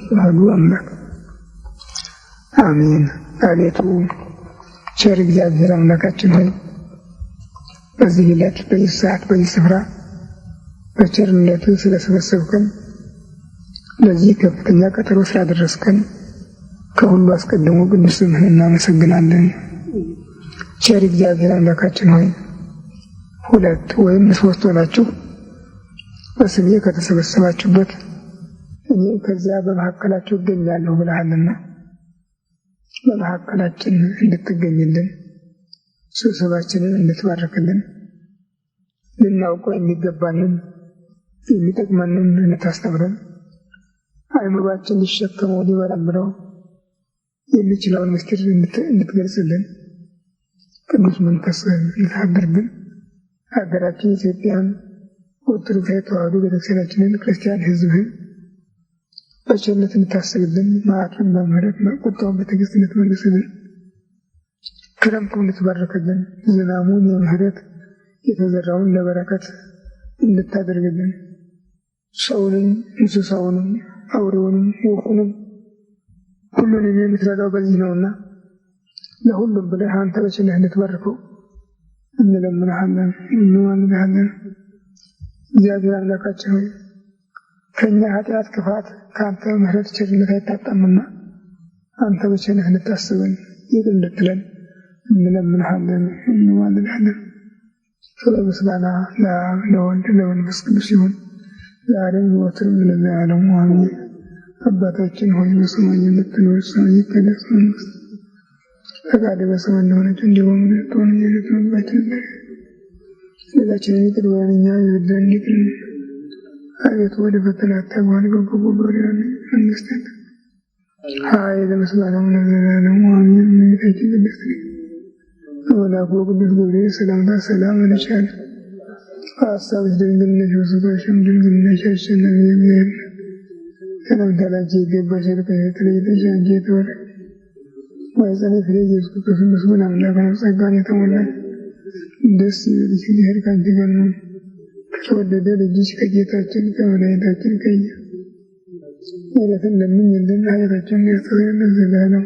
አሐዱ አምላክ አሜን። አቤቱ ቸር እግዚአብሔር አምላካችን ሆይ በዚህ ዕለት በዚህ ሰዓት በዚህ ስፍራ በቸርነትህ ስለሰበሰብከን ለዚህ ከፍተኛ ቀጠሮ ስላደረስከን ከሁሉ አስቀድሞ ቅዱስ ስምህን እናመሰግናለን። ቸር እግዚአብሔር አምላካችን ሆይ 2 ወይም 3 ሆናችሁ በስሜ ከተሰበሰባችሁበት እኔ ከዚያ በመካከላችሁ እገኛለሁ ብለሃልና በመካከላችን እንድትገኝልን ስብሰባችንን እንድትባርክልን ልናውቀው የሚገባንን የሚጠቅመንን እንድታስተምረን አእምሯችን ሊሸከመው ሊመረምረው የሚችለውን ምስጢር እንድትገልጽልን ቅዱስ መንፈስህን እንድታድርብን ሀገራችን ኢትዮጵያን ኦርቶዶክሳዊ ተዋሕዶ ቤተክርስቲያናችንን ክርስቲያን ሕዝብህን በቸርነት እንድታስብልን መዓቱን በምህረት ቁጣውን በትዕግስት እንድትመልስልን ክረምቱን እንድትባርክልን ዝናሙን የምህረት የተዘራውን ለበረከት እንድታደርግልን ሰውንም እንስሳውንም አውሬውንም ወፉንም ሁሉንም የምትረዳው በዚህ ነውና ለሁሉም ብለህ አንተ በቸርነትህ እንድትባርከው እንለምንሃለን እንማልድሃለን። እግዚአብሔር አምላካችን ሆይ ከእኛ ኃጢአት ክፋት ከአንተ ምሕረት ቸርነት አይታጣምና አንተ በቸርነትህ እንድታስበን ይቅር እንድትለን እንለምንሃለን እንማልድሃለን። ስለ ምስጋና ለአብ ለወልድ ለመንፈስ ቅዱስ ይሁን ዛሬም ዘወትርም ለዘላለሙ አሜን። አባታችን ሆይ በሰማይ የምትኖር ስምህ ይቀደስ፣ መንግሥትህ ፈቃድህ በሰማይ እንደሆነች እንዲሁ በምድር ትሁን። የዕለት ምግባችንን በደላችንን ይቅር በለን እኛም የበደሉንን ይቅር እንደምንል። አቤቱ ወደ ፈተና አታግባን ከክፉ አድነን። መንግሥት ያንተ ኃይል ምስጋናም ለዘላለሙ አሜን። እመቤታችን ቅድስት መልአኩ ቅዱስ ገብርኤል ሰላምታ ሰላም እልሻለሁ፣ በሐሳብሽ ድንግል ነሽ፣ በሥጋሽም ድንግል ነሽ። አሸናፊ እግዚአብሔር ሰላምታ ላንቺ ይገባሻል። ከሴቶች ተለይተሽ አንቺ የተባረክሽ የማኅፀንሽ ፍሬ ኢየሱስ ክርስቶስ ምስጉን አምላክ ነው። ጸጋን የተሞላሽ ደስ ይበልሽ፣ እግዚአብሔር ከአንቺ ጋር ነው። ከተወደደ ልጅሽ ከጌታችን ከመድኃኒታችን ከኢየሱስ ምሕረትን ለምኝልን ኃጢአታችንን ያስተሰርይልን ዘላለሙ።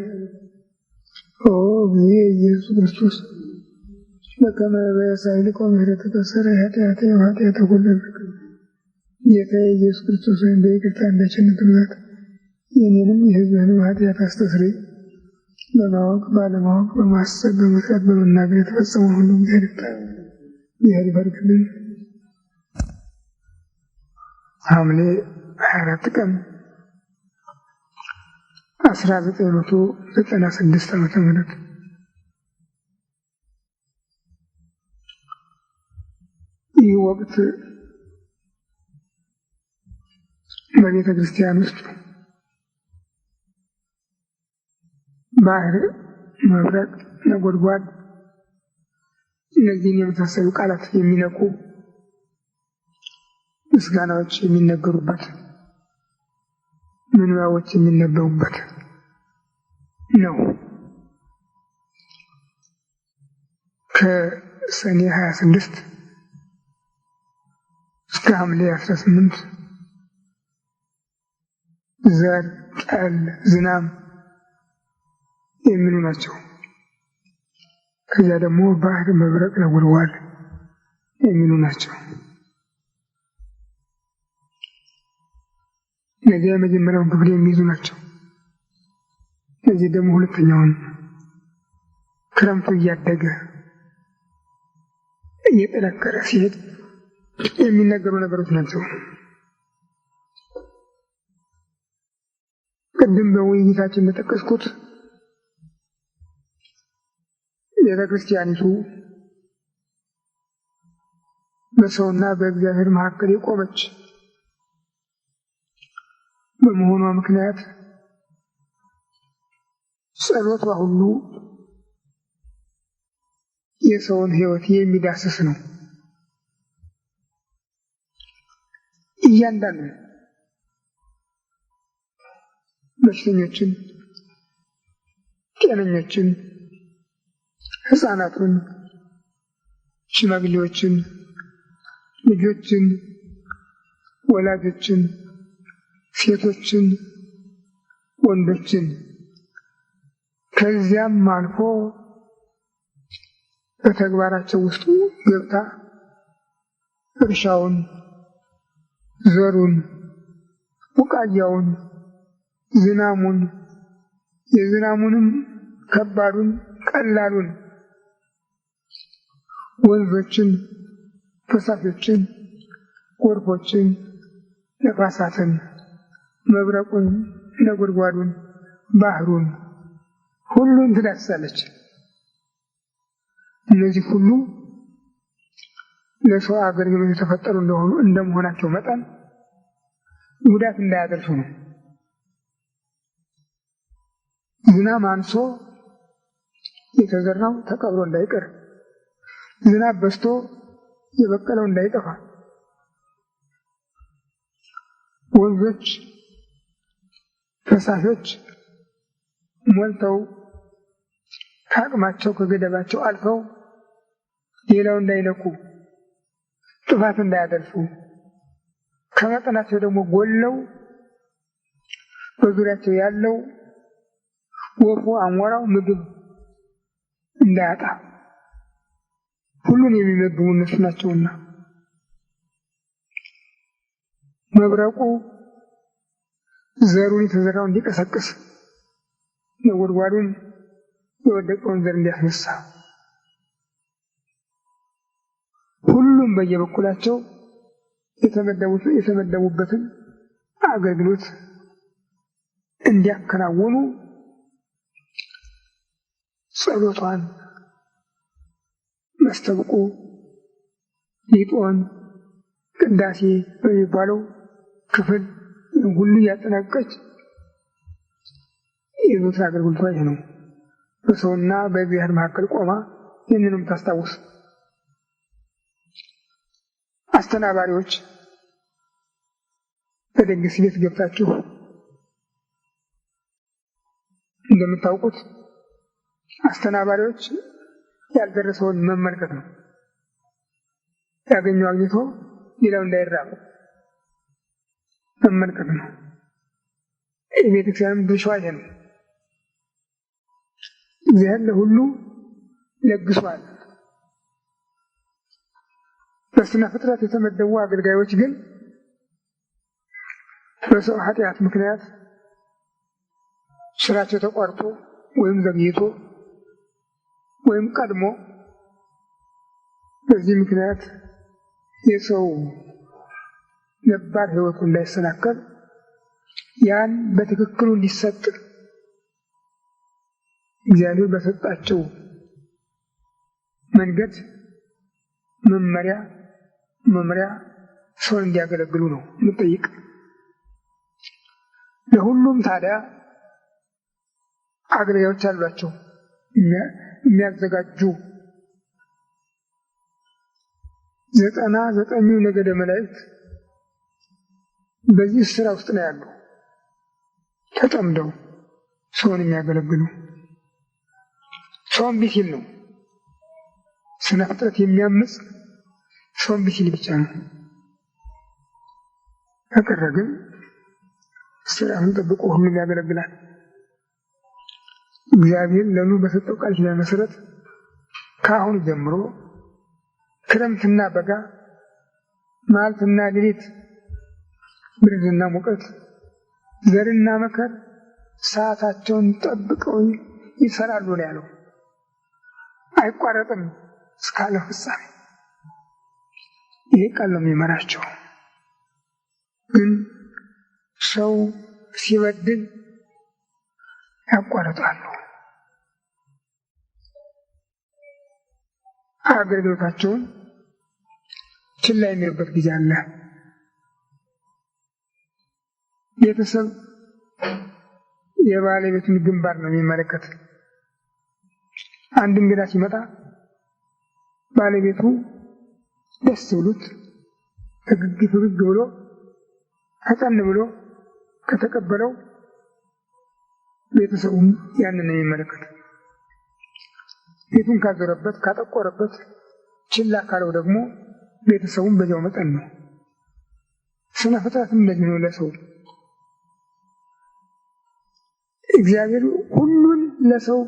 ኦ እግዚእ ኢየሱስ ክርስቶስ በከመ በሳይልቆ ምሕረትከ ሠረይ ኃጢአቴ ወኃጢአተ ኩሉ ሕዝብ። ጌታዬ ኢየሱስ ክርስቶስ ሆይ በይቅርታ እንደ ቸርነትህ ብዛት የእኔንም የሕዝብህንም ኃጢአት አስተስርይ። በማወቅ ባለማወቅ በማሰብ በመስራት በመናገር የተፈጸመውን ሁሉ እግዚአብሔር ይባርክልን። ሐምሌ 24 ቀን 1996 ዓመተ ምህረት ይህ ወቅት በቤተ ክርስቲያን ውስጥ ባህር፣ መብረቅ፣ ነጎድጓድ እነዚህን የመሳሰሉ ቃላት የሚነቁ ምስጋናዎች የሚነገሩበት ምንባቦች የሚነበቡበት ነው። ከሰኔ 26 እስከ ሐምሌ 18 ዘር፣ ጠል፣ ዝናብ የሚሉ ናቸው። ከዚያ ደግሞ ባህር፣ መብረቅ፣ ነጎድጓድ የሚሉ ናቸው። እነዚህ የመጀመሪያውን ክፍል የሚይዙ ናቸው። እነዚህ ደግሞ ሁለተኛውን ክረምቱ እያደገ እየጠነከረ ሲሄድ የሚነገሩ ነገሮች ናቸው። ቅድም በውይይታችን እንደጠቀስኩት ቤተ ክርስቲያኒቱ በሰውና በእግዚአብሔር መካከል የቆመች በመሆኗ ምክንያት ጸሎቷ ሁሉ የሰውን ሕይወት የሚዳስስ ነው። እያንዳንዱ በሽተኞችን፣ ጤነኞችን፣ ሕፃናቱን፣ ሽማግሌዎችን፣ ልጆችን፣ ወላጆችን፣ ሴቶችን፣ ወንዶችን ከዚያም አልፎ በተግባራቸው ውስጥ ገብታ እርሻውን፣ ዘሩን፣ ቡቃያውን፣ ዝናሙን፣ የዝናሙንም ከባዱን ቀላሉን፣ ወንዞችን፣ ፈሳሾችን፣ ጎርፎችን፣ ነፋሳትን፣ መብረቁን፣ ነጎድጓዱን፣ ባህሩን ሁሉን ትዳስሳለች። እነዚህ ሁሉ ለሰው አገልግሎት የተፈጠሩ እንደመሆናቸው መጠን ጉዳት እንዳያደርሱ ነው። ዝናብ አንሶ የተዘራው ተቀብሮ እንዳይቀር፣ ዝናብ በዝቶ የበቀለው እንዳይጠፋ፣ ወንዞች፣ ፈሳሾች ሞልተው ከአቅማቸው ከገደባቸው አልፈው ሌላው እንዳይነኩ፣ ጥፋት እንዳያደርሱ፣ ከመጠናቸው ደግሞ ጎለው በዙሪያቸው ያለው ወፉ፣ አሞራው ምግብ እንዳያጣ ሁሉን የሚመግቡ እነሱ ናቸውና መብረቁ ዘሩን የተዘራው እንዲቀሰቅስ፣ ነጎድጓዱን የወደቀውን ዘር እንዲያስነሳ ሁሉም በየበኩላቸው የተመደቡበትን አገልግሎት እንዲያከናውኑ ጸሎቷን፣ መስተብቁ፣ ሊጦን፣ ቅዳሴ በሚባለው ክፍል ሁሉ ያጠናቀች የዘወትር አገልግሎቷ ይህ ነው። በሰውና በእግዚአብሔር መካከል ቆማ ይህንንም ታስታውስ። አስተናባሪዎች በድግስ ቤት ገብታችሁ እንደምታውቁት አስተናባሪዎች ያልደረሰውን መመልከት ነው። ያገኘው አግኝቶ ሌላው እንዳይራብ መመልከት ነው። የቤተክርስቲያንም ድርሻዋ ይሄ ነው። እግዚአብሔር ለሁሉ ለግሷል። በስነ ፍጥረት የተመደቡ አገልጋዮች ግን በሰው ኃጢአት ምክንያት ስራቸው ተቋርጦ ወይም ዘግይቶ ወይም ቀድሞ በዚህ ምክንያት የሰው ነባር ሕይወቱ እንዳይሰናከል ያን በትክክሉ እንዲሰጥ እግዚአብሔር በሰጣቸው መንገድ መመሪያ ሰውን እንዲያገለግሉ ነው የምጠይቅ። ለሁሉም ታዲያ አገልጋዮች አሏቸው የሚያዘጋጁ 99ኙ ነገደ መላእክት በዚህ ስራ ውስጥ ነው ያሉ፣ ተጠምደው ሰውን የሚያገለግሉ። ሰውን ቢሲል ነው ስነ ፍጥረት የሚያምጽ ሰውን ቢሲል ብቻ ነው። ከቀረ ግን ስራውን ጠብቆ ሁሉም ያገለግላል። እግዚአብሔር ለኖህ በሰጠው ቃል ኪዳን መሰረት ከአሁን ጀምሮ ክረምትና በጋ፣ መዓልትና ሌሊት፣ ብርድና ሙቀት፣ ዘርና መከር ሰዓታቸውን ጠብቀው ይሰራሉ ነው ያለው። አይቋረጥም እስከ ዓለም ፍጻሜ። ይሄ ቃል ነው የሚመራቸው። ግን ሰው ሲበድል ያቋርጣሉ። አገልግሎታቸውን ችላ የሚሉበት ጊዜ አለ። ቤተሰብ የባለቤቱን ግንባር ነው የሚመለከት። አንድ እንግዳ ሲመጣ ባለቤቱ ደስ ብሎት ፈገግ ብሎ አጠን ብሎ ከተቀበለው ቤተሰቡም ያንን ነው የሚመለከት። ቤቱን ካዞረበት ካጠቆረበት ችላ ካለው ደግሞ ቤተሰቡን በዚያው መጠን ነው። ስነ ፍጥረትም እንደዚህ ነው። ለሰው እግዚአብሔር ሁሉን ለሰው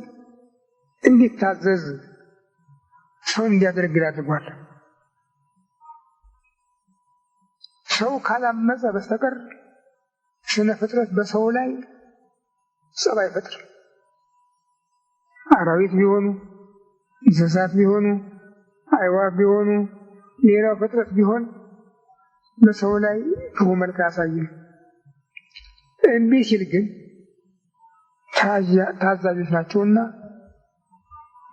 እንዲታዘዝ ሰው እንዲያገለግል አድርጓል። ሰው ካላመፀ በስተቀር ስነ ፍጥረት በሰው ላይ ጸብ አይፈጥርም። አራዊት ቢሆኑ፣ እንስሳት ቢሆኑ፣ አዕዋፍ ቢሆኑ፣ ሌላው ፍጥረት ቢሆን በሰው ላይ ክፉ መልክ አያሳይም። እምቢ ሲል ግን ታዛዦች ናቸውና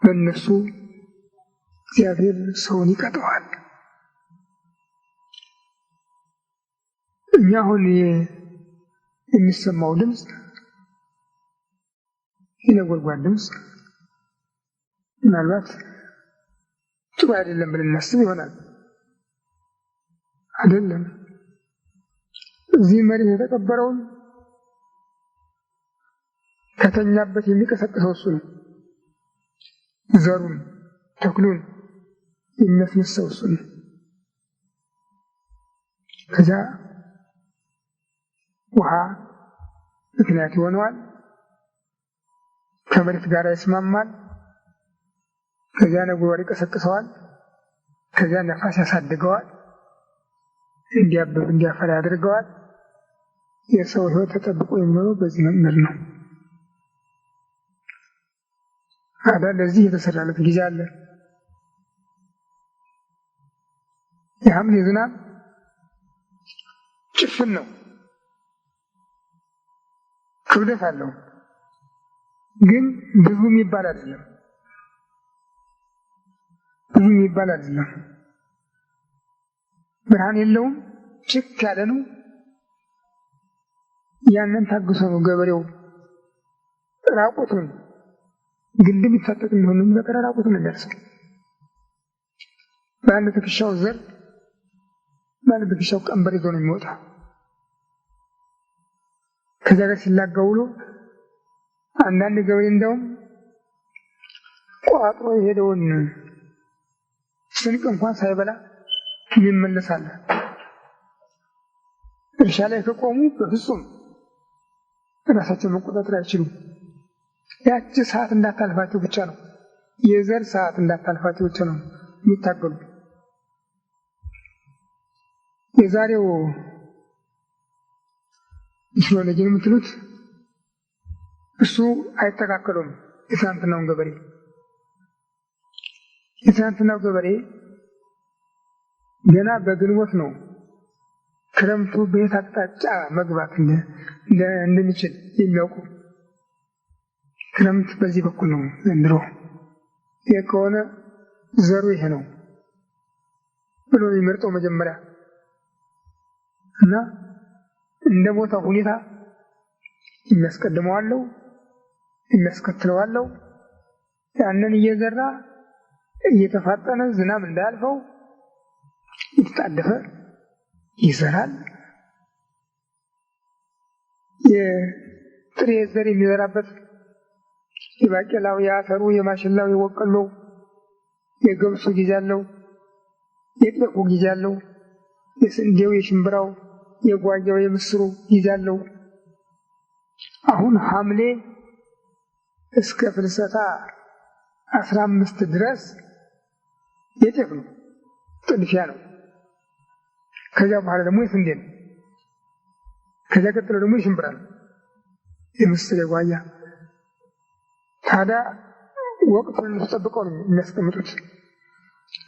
በእነሱ እግዚአብሔር ሰውን ይቀጠዋል። እኛ አሁን የሚሰማው ድምፅ የነጎድጓድ ድምፅ ምናልባት ጥሩ አይደለም ብለን እናስብ ይሆናል። አይደለም። እዚህ መሬት የተቀበረውን ከተኛበት የሚቀሰቅሰው እሱ ነው። ዘሩን ተክሉን የሚያስነሳው እሱ ነው። ከዚያ ውሃ ምክንያት ይሆነዋል፣ ከመሬት ጋር ይስማማል። ከዚያ ነጎድጓድ ይቀሰቅሰዋል። ከዚያ ነፋስ ያሳድገዋል፣ እንዲያብብ እንዲያፈራ ያደርገዋል። የሰው ሕይወት ተጠብቆ የሚኖረው በዚህ መንገድ ነው። ታዲያ ለዚህ የተሰራለት ጊዜ አለ። የሐምሌ ዝናብ ጭፍን ነው፣ ክብደት አለው፣ ግን ብዙ የሚባል አይደለም። ብዙ የሚባል አይደለም። ብርሃን የለውም፣ ጭክ ያለ ነው። ያንን ታግሶ ነው ገበሬው ራቁቱን ግንድም ይታጠቅ የሚሆንም ነገር ራቁቱን የሚያርሰው። በአንድ ትከሻው ዘር በአንድ ትከሻው ቀንበር ይዞ ነው የሚወጣ። ከዚያ ጋር ሲላጋ ውሎ አንዳንድ ገበሬ እንደውም ቋጥሮ የሄደውን ስንቅ እንኳን ሳይበላ ይመለሳል። እርሻ ላይ ከቆሙ በፍጹም ራሳቸው መቆጣጠር አይችሉም። ያቺ ሰዓት እንዳታልፋቸው ብቻ ነው፣ የዘር ሰዓት እንዳታልፋቸው ብቻ ነው የሚታገሉ። የዛሬው ቴክኖሎጂ የምትሉት እሱ አይተካከሉም። የትናንትናውን ገበሬ የትናንትናው ገበሬ ገና በግንቦት ነው ክረምቱ በየት አቅጣጫ መግባት እንደሚችል የሚያውቁ። ክረምት በዚህ በኩል ነው ዘንድሮ፣ ይህ ከሆነ ዘሩ ይሄ ነው ብሎ የሚመርጠው መጀመሪያ እና እንደ ቦታው ሁኔታ የሚያስቀድመው አለው፣ የሚያስከትለው አለው። ያንን እየዘራ እየተፋጠነ ዝናብ እንዳያልፈው እየተጣደፈ ይዘራል። የጥሬ ዘር የሚዘራበት የባቄላው፣ የአተሩ፣ የማሽላው፣ የበቆሎው፣ የገብሱ ጊዜ አለው፣ የጤፉ ጊዜ አለው፣ የስንዴው፣ የሽምብራው፣ የጓያው፣ የምስሩ ጊዜ አለው። አሁን ሐምሌ እስከ ፍልሰታ 15 ድረስ የጤፍ ነው፣ ጥድፊያ ነው። ከዚያ በኋላ ደግሞ የስንዴ ነው። ከዚያ ቀጥሎ ደግሞ የሽምብራ ነው፣ የምስር፣ የጓያ። ታዲያ ወቅቱን ተጠብቀው ነው የሚያስቀምጡት።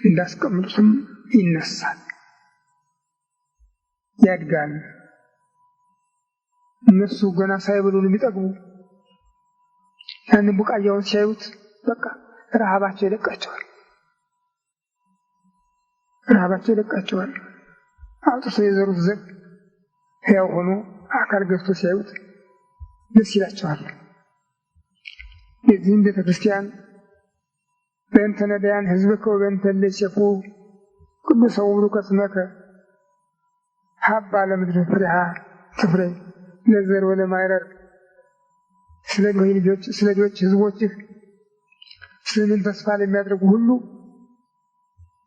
እንዳስቀምጡትም ይነሳል፣ ያድጋል። እነሱ ገና ሳይበሉ ነው የሚጠግቡ። ያንን ቡቃያውን ሲያዩት በቃ ረሃባቸው ይለቃቸዋል። ረሃባቸው ይለቃቸዋል። አውጥቶ የዘሩት ዘር ሕያው ሆኖ አካል ገብቶ ሲያዩት ደስ ይላቸዋል። የዚህም ቤተ ክርስቲያን በእንተ ነዳያን ሕዝብከ ወበእንተ እለ ይሴፉ ቅዱሰ ውሉከ ስመከ ሀባ ለምድር ፍሬሃ ትፍሬ ለዘር ወለማይረር። ስለ ድሆች ሕዝቦችህ ስምን ተስፋ ለሚያደርጉ ሁሉ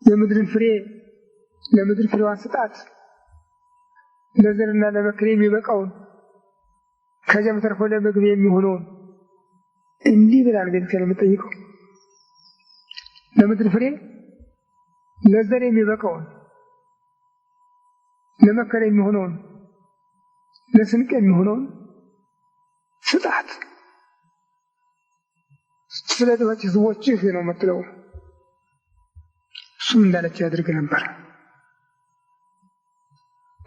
የምድርን ፍሬ ለምድር ፍሬዋን ስጣት፣ ለዘርና ለመከር የሚበቃውን ከዚያም ተርፎ ለምግብ የሚሆነውን እንዲህ ብላል ቤተክርስቲያን የምትጠይቀው ለምድር ፍሬ ለዘር የሚበቃውን ለመከር የሚሆነውን ለስንቅ የሚሆነውን ስጣት ስለ ድሆች ሕዝቦችህ ነው የምትለው። እሱም እንዳለች ያድርግ ነበር።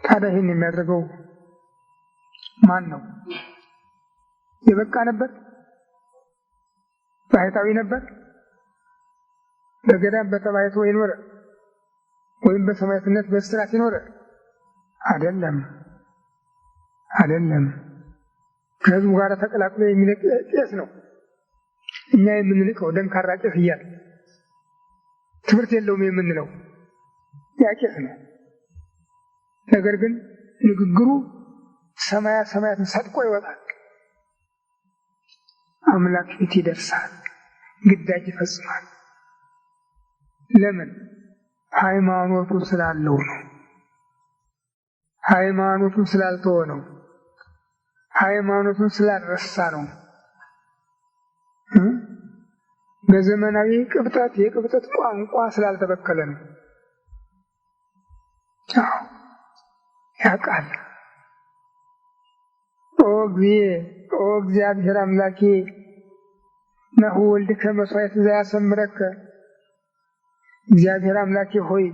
ታዲያ ይህን የሚያደርገው ማን ነው? የበቃ ነበር? ባህታዊ ነበር? በገዳም በተባይቶ ይኖረ ወይም በሰማዕትነት በእስራት ይኖረ? አይደለም። ከሕዝቡ ጋር ተቀላቅሎ የሚልቅ ቄስ ነው። እኛ የምንልቀው ደንካራ ቄስ እያለ ትምህርት የለውም የምንለው ያ ቄስ ነው። ነገር ግን ንግግሩ ሰማያትን ሰጥቆ ይወጣል። አምላክ ፊት ይደርሳል፣ ግዳጅ ይፈጽማል። ለምን? ሃይማኖቱ ስላለው ነው። ሃይማኖቱን ስላልተወ ነው። ሃይማኖቱን ስላልረሳ ነው። በዘመናዊ ቅብጠት የቅብጠት ቋንቋ ስላልተበከለ ነው። ያውቃል። ኦ እግዚአብሔር አምላኬ ነሆ ወልድከ መሥዋዕት ዘያሰምረከ። እግዚአብሔር አምላኬ ሆይ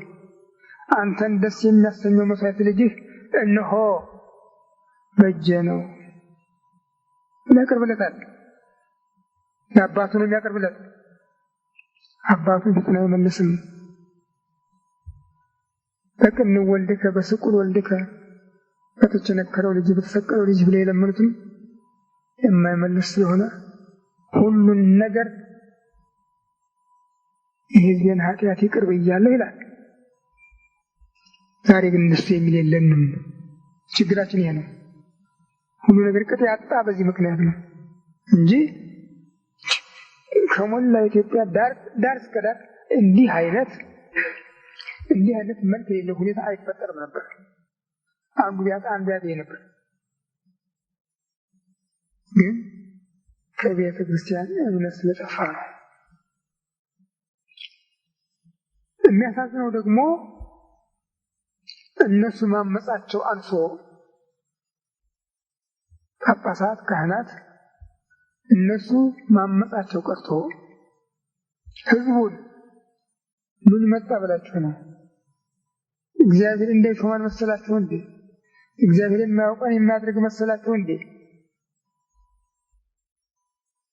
አንተን ደስ የሚያሰኘው መሥዋዕት ልጅህ እነሆ በእጄ ነው ያቀርብለታል። ለአባቱ ነው የሚያቀርብለት። አባቱ ፊቱን አይመልስም። በቅን ወልድከ በስቁል ወልድከ በተቸነከረው ልጅ በተሰቀለው ልጅ ብለው የለመኑትም የማይመልስ ስለሆነ ሁሉን ነገር የሕዝቤን ኃጢአት ይቅር ብያለሁ ይላል። ዛሬ ግን እንደሱ የሚል የለንም። ችግራችን ይሄ ነው። ሁሉ ነገር ቅጥ ያጣ በዚህ ምክንያት ነው እንጂ ከሞላ ኢትዮጵያ ዳር እስከ ዳር እንዲህ አይነት መልክ የሌለው ሁኔታ አይፈጠርም ነበር። አንዱ ቢያጣ አንዱ ያጣ ነበር። ግን ከቤተ ክርስቲያን እምነት ስለጠፋ ነው። የሚያሳዝነው ደግሞ እነሱ ማመጻቸው አንሶ ጳጳሳት፣ ካህናት እነሱ ማመጻቸው ቀርቶ ሕዝቡን ምን መጣ ብላችሁ ነው? እግዚአብሔር እንደ ሾማን መሰላችሁ እንዴ? እግዚአብሔር የማያውቀን የሚያደርግ መሰላችሁ እንዴ?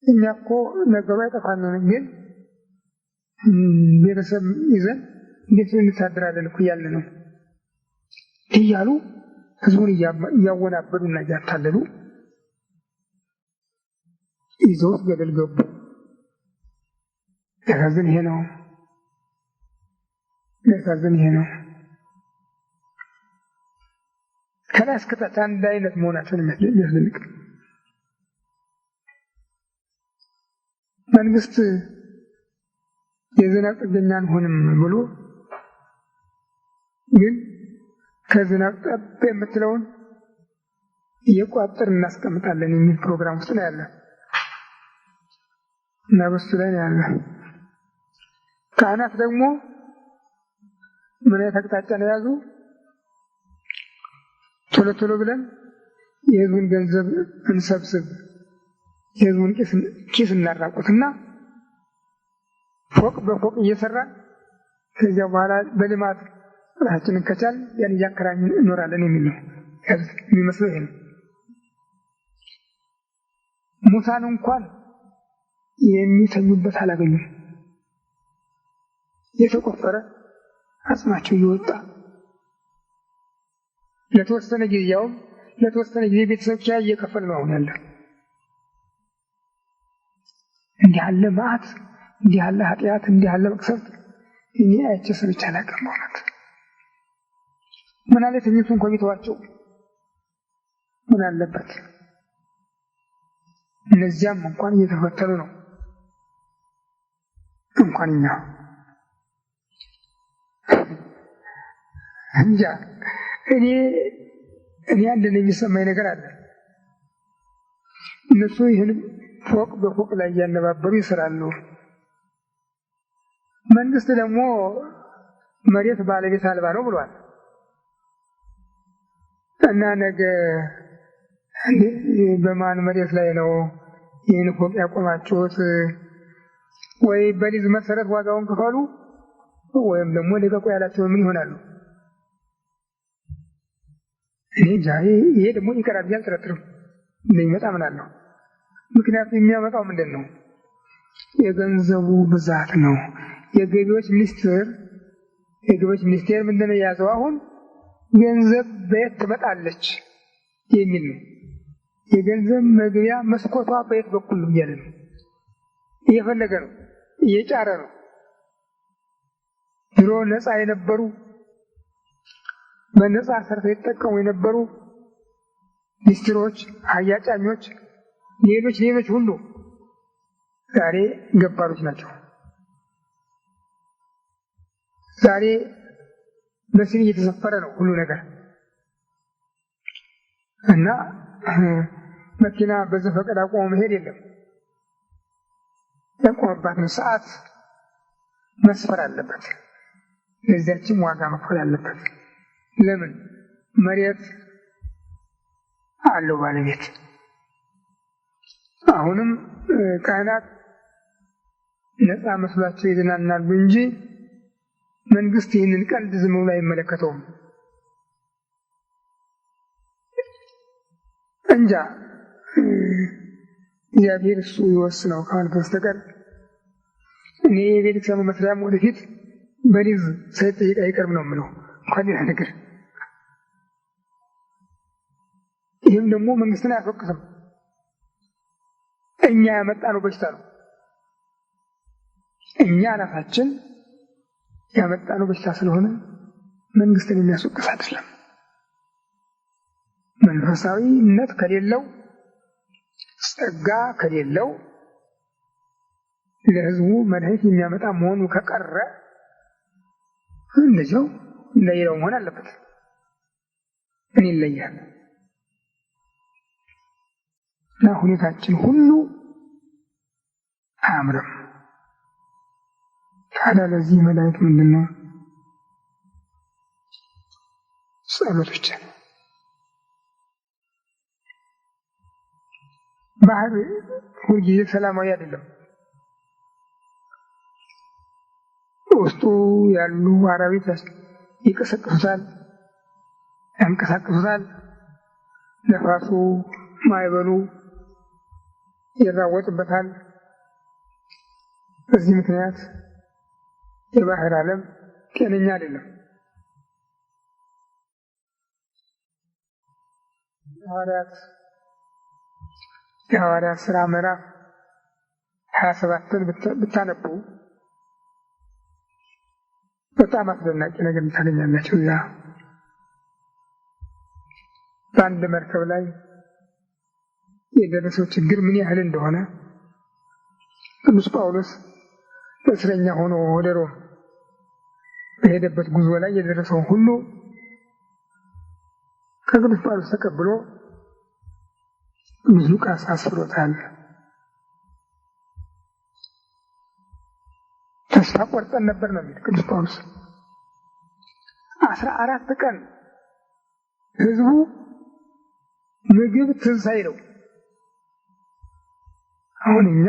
እኛ እኮ ነገሩ አይጠፋንም፣ ግን ቤተሰብ ይዘን እንዴት እንታደራለን እኮ እያልን ነው እያሉ ሕዝቡን እያወናበዱና እያታለሉ ይዘውት ገደል ገቡ። ያሳዝን ይሄ ነው። ከላይ እስከታች አንድ አይነት መሆናቸውን የሚያስደንቅ መንግስት የዝናብ ጥገኛ አንሆንም ብሎ ግን ከዝናብ ጠብ የምትለውን እየቋጠር እናስቀምጣለን የሚል ፕሮግራም ውስጥ ነው ያለ እና በሱ ላይ ነው ያለ። ካህናት ደግሞ ምን አይነት አቅጣጫ ነው የያዙ? ቶሎ ብለን የሕዝቡን ገንዘብ እንሰብስብ፣ የሕዝቡን ኪስ እናራቁትና ፎቅ በፎቅ እየሰራን ከዚያ በኋላ በልማት ራሳችንን ከቻል ያን እያከራኘን እኖራለን የሚል ነው የሚመስለው። ይሄ ነው። ሙታን እንኳን የሚተኙበት አላገኙም። የተቆፈረ አጽማቸው እየወጣ ለተወሰነ ጊዜ ቤተሰብ ኪራይ እየከፈል ነው አሁን ያለ። እንዲህ ያለ መዓት፣ እንዲህ ያለ ኃጢአት፣ እንዲህ ያለ መቅሰፍት እኔ አይቼ ሰምቼ አላውቅም። በእውነት ምን አለ ተኝቶ እንኳን ቢተዋቸው ምን አለበት? እነዚያም እንኳን እየተፈተኑ ነው። እንኳን እኛ እንጃ። እኔ አንድ የሚሰማኝ ነገር አለ። እነሱ ይህን ፎቅ በፎቅ ላይ እያነባበሩ ይሰራሉ። መንግስት ደግሞ መሬት ባለቤት አልባ ነው ብሏል እና ነገ በማን መሬት ላይ ነው ይህን ፎቅ ያቆማችሁት? ወይ በሊዝ መሰረት ዋጋውን ክፈሉ ወይም ደግሞ ልቀቁ ያላቸው ምን ይሆናሉ? እኔ ዛሬ ይሄ ደግሞ ይቀራል ብዬ አልጠረጥርም። እንደሚመጣ ምናለሁ። ምክንያቱም የሚያመጣው ምንድን ነው? የገንዘቡ ብዛት ነው። የገቢዎች ሚኒስቴር ምንድን ነው የያዘው? አሁን ገንዘብ በየት ትመጣለች የሚል ነው። የገንዘብ መግቢያ መስኮቷ በየት በኩል ነው እያለ ነው። እየፈለገ ነው፣ እየጫረ ነው። ድሮ ነፃ የነበሩ በነፃ ሰርተው የተጠቀሙ የነበሩ ሚኒስትሮች፣ አያጫኞች፣ ሌሎች ሁሉ ዛሬ ገባሮች ናቸው። ዛሬ በስም እየተሰፈረ ነው ሁሉ ነገር እና መኪና በዘፈቀደ አቆሞ መሄድ የለም። ያቆመባትን ሰዓት መስፈር አለበት። ለዚያችም ዋጋ መክፈል አለበት። ለምን? መሬት አለው ባለቤት። አሁንም ካህናት ነፃ መስሏቸው ይዝናናሉ እንጂ መንግስት ይህንን ቀልድ ዝም ብሎ አይመለከተውም። እንጃ እግዚአብሔር እሱ ይወስነው ካልሆነ በስተቀር እኔ የቤተክርስቲያኑ መስሪያም ወደፊት በሊዝ ሳይጠይቅ አይቀርም ነው የምለው። እንኳን ሌላ ነገር። ይህም ደግሞ መንግስትን አያስወቅስም። እኛ ያመጣነው በሽታ ነው። እኛ ራሳችን ያመጣነው በሽታ ስለሆነ መንግስትን የሚያስወቅስ አይደለም። መንፈሳዊነት ከሌለው፣ ጸጋ ከሌለው፣ ለህዝቡ መድኃኒት የሚያመጣ መሆኑ ከቀረ እንደዚያው ለይለው መሆን አለበት። ምን ይለያል? እና ሁኔታችን ሁሉ አያምርም። ታዲያ ለዚህ መድኃኒት ምንድን ነው? ጸሎት ብቻ ነው። ባህር ሁልጊዜ ሰላማዊ አይደለም። ውስጡ ያሉ አራዊት ይቀሰቅሱታል፣ ያንቀሳቅሱታል። ነፋሱ፣ ማዕበሉ ይራወጥበታል። በዚህ ምክንያት የባህር ዓለም ጤነኛ አይደለም። የሐዋርያት ሥራ ምዕራፍ 27ን ብታነቡ በጣም አስደናቂ ነገር ታገኛላችሁ። እዚያ በአንድ መርከብ ላይ የደረሰው ችግር ምን ያህል እንደሆነ ቅዱስ ጳውሎስ በእስረኛ ሆኖ ወደ ሮም በሄደበት ጉዞ ላይ የደረሰውን ሁሉ ከቅዱስ ጳውሎስ ተቀብሎ ቅዱስ ሉቃስ አስፍሮታል። ተስፋ ቆርጠን ነበር ነው የሚል ቅዱስ ጳውሎስ። 14 ቀን ህዝቡ ምግብ ትዝ ሳይለው፣ አሁን እኛ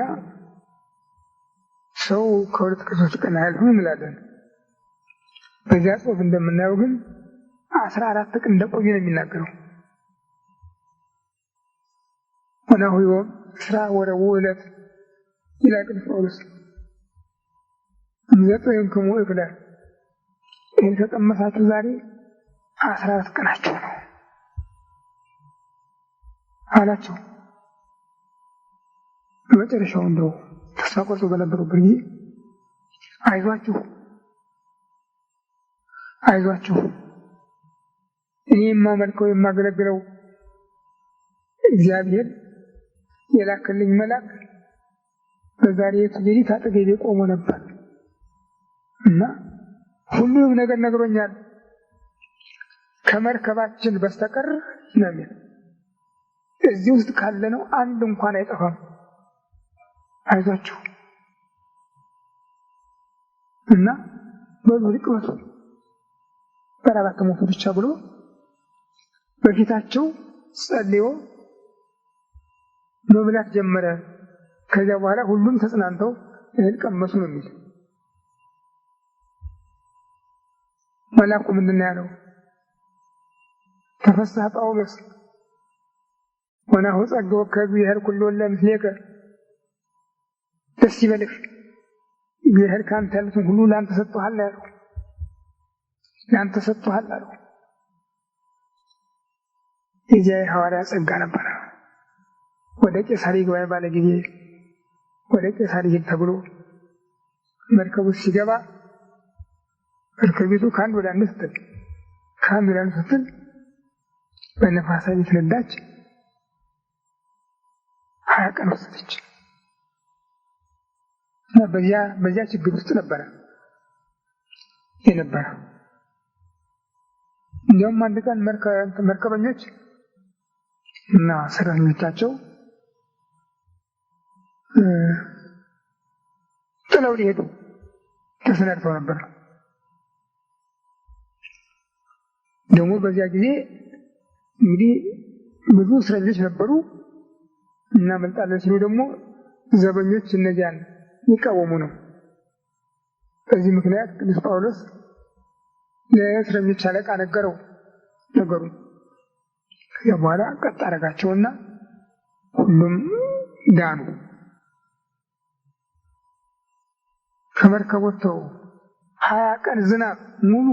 ሰው ከሁለት ከሶስት ቀን አያልፍም እንላለን። በዚያ ጽሑፍ እንደምናየው ግን 14 ቀን እንደቆዩ ነው የሚናገረው። ወናሁዮም ስራ ወረቡ ዕለት ይላል ቅዱስ ጳውሎስ። እምዘጥእክሙ እክለ ይህን ተቀመሳችሁ ዛሬ 14 ቀናቸው ነው አላቸው። በመጨረሻው እንደው ተስፋ ቆርጦ በነበሩበት ጊዜ አይዟችሁ እኔ የማመልከው የማገለግለው እግዚአብሔር የላከልኝ መልአክ በዛሬቱ ሌሊት አጠገቤ ቆሞ ነበር እና ሁሉም ነገር ነግሮኛል ከመርከባችን በስተቀር ነው የሚል። እዚህ ውስጥ ካለነው አንድ እንኳን አይጠፋም አይዟችሁ እና በልቅ ወጥ በራባት ሞቱ ብቻ ብሎ በፊታቸው ጸልዮ መብላት ጀመረ። ከዚያ በኋላ ሁሉም ተጽናንተው እህል ቀመሱ ነው የሚል። መልአኩ ምንድን ነው ያለው? ተፈስሐ ጳውሎስ ወናሁ ጸጋወከ ከእግዚአብሔር ኩሎ ለምስሌከ። ደስ ይበልህ እግዚአብሔር ከአንተ ያሉትን ሁሉ ለአንተ ሰጥቶሃል ያለው። ለአንተ ሰጥቶሃል አለው። የዚያ የሐዋርያ ጸጋ ነበረ። ወደ ቄሳር ይግባ ባለ ጊዜ ወደ ቄሳር ይሄድ ተብሎ መርከቡ ሲገባ መርከቢቱ ከአንድ ወደ አንድ ስትል ከአንድ ወደ አንድ ስትል በነፋስ ኃይል የተነዳች 20 ቀን ወሰደች እና በዚያ ችግር ውስጥ ነበረ የነበረ። እንዲያውም አንድ ቀን መርከበኞች እና ሰራተኞቻቸው ጥለው ሊሄዱ ተሰናድተው ነበር። ደግሞ በዚያ ጊዜ እንግዲህ ብዙ እስረኞች ነበሩ እና መልጣለን ሲሉ ደግሞ ዘበኞች እነዚያን ይቃወሙ ነው። በዚህ ምክንያት ቅዱስ ጳውሎስ ለእስረኞች አለቃ ነገሩ። ከዚያ በኋላ ቀጥ አደረጋቸውና ሁሉም ዳኑ። ከመርከብ ወጥተው 20 ቀን ዝናብ ሙሉ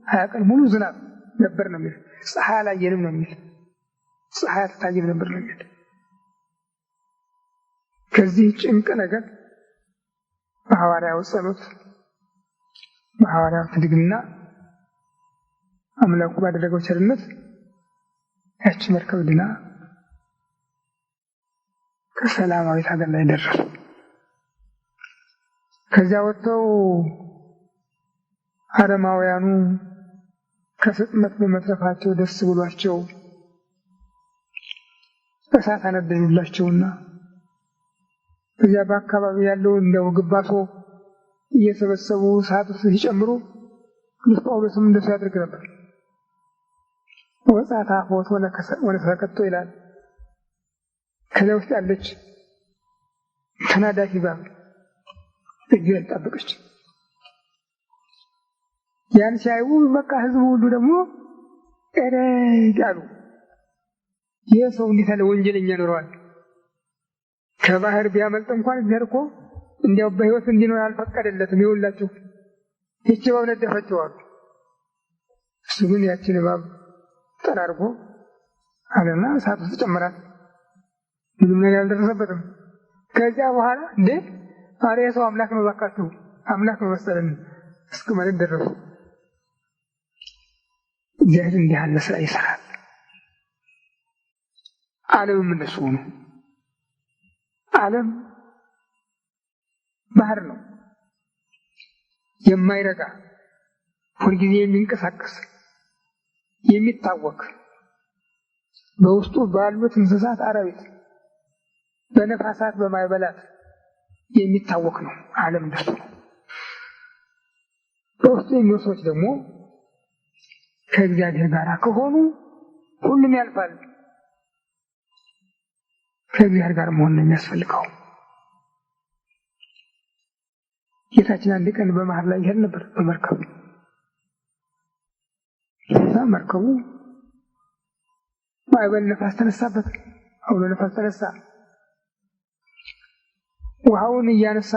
20 ቀን ሙሉ ዝናብ ነበር ነው የሚል። ፀሐይ አላየንም ነው የሚል። ፀሐይ አትታይም ነበር ነው የሚል። ከዚህ ጭንቅ ነገር በሐዋርያው ጸሎት በሐዋርያው ትግልና አምላኩ ባደረገው ቸርነት ያቺ መርከብ ድና ከሰላማዊት ሀገር ላይ ደረሱ። ከዚያ ወጥተው አረማውያኑ ከስጥመት በመትረፋቸው ደስ ብሏቸው እሳት አነደዱላቸውና ከዚያ በአካባቢ ያለው እንደው ግባሶ እየሰበሰቡ እሳት ውስጥ ሲጨምሩ ቅዱስ ጳውሎስም እንደሱ ያደርግ ነበር። ወጻታ ፎት ወነሰከቶ ይላል። ከዚያ ውስጥ ያለች ተናዳፊ እባብ እጁን ጠበቀች። ያን ሲያዩ በቃ ህዝቡ ሁሉ ደግሞ ያሉ ይህ ሰው እንዴት ያለ ወንጀለኛ ኖረዋል። ከባህር ቢያመልጥ እንኳን እግዚአብሔር እኮ እንዲያው በህይወት እንዲኖር አልፈቀደለትም። ይኸውላችሁ ይህች እባብ ነደፈችው አሉ። እሱ ግን ያችን እባብ ጠራርጎ አለና እሳት ውስጥ ጨመራት። ምንም ነገር አልደረሰበትም። ከዚያ በኋላ እንዴ አሬ ሰው አምላክ ነው ባካችሁ አምላክ ነው መሰለን እስከ ማለት ደረሱ። እግዚአብሔር እንዲህ ያለ ስራ ይሰራል። ዓለምም እንደሱ ነው። ዓለም ባህር ነው፣ የማይረጋ ሁልጊዜ የሚንቀሳቀስ የሚታወክ በውስጡ ባሉት እንስሳት አራዊት በነፋሳት በማይበላት የሚታወክ ነው። ዓለም እንደሱ ነው። በውስጡ የሚኖሩ ሰዎች ደግሞ ከእግዚአብሔር ጋር ከሆኑ ሁሉም ያልፋል። ከእግዚአብሔር ጋር መሆን ነው የሚያስፈልገው። ጌታችን አንድ ቀን በባህር ላይ ይሄድ ነበር በመርከብ። መርከቡ ማዕበል ነፋስ ተነሳበት፣ አውሎ ነፋስ ተነሳ። ውሃውን እያነሳ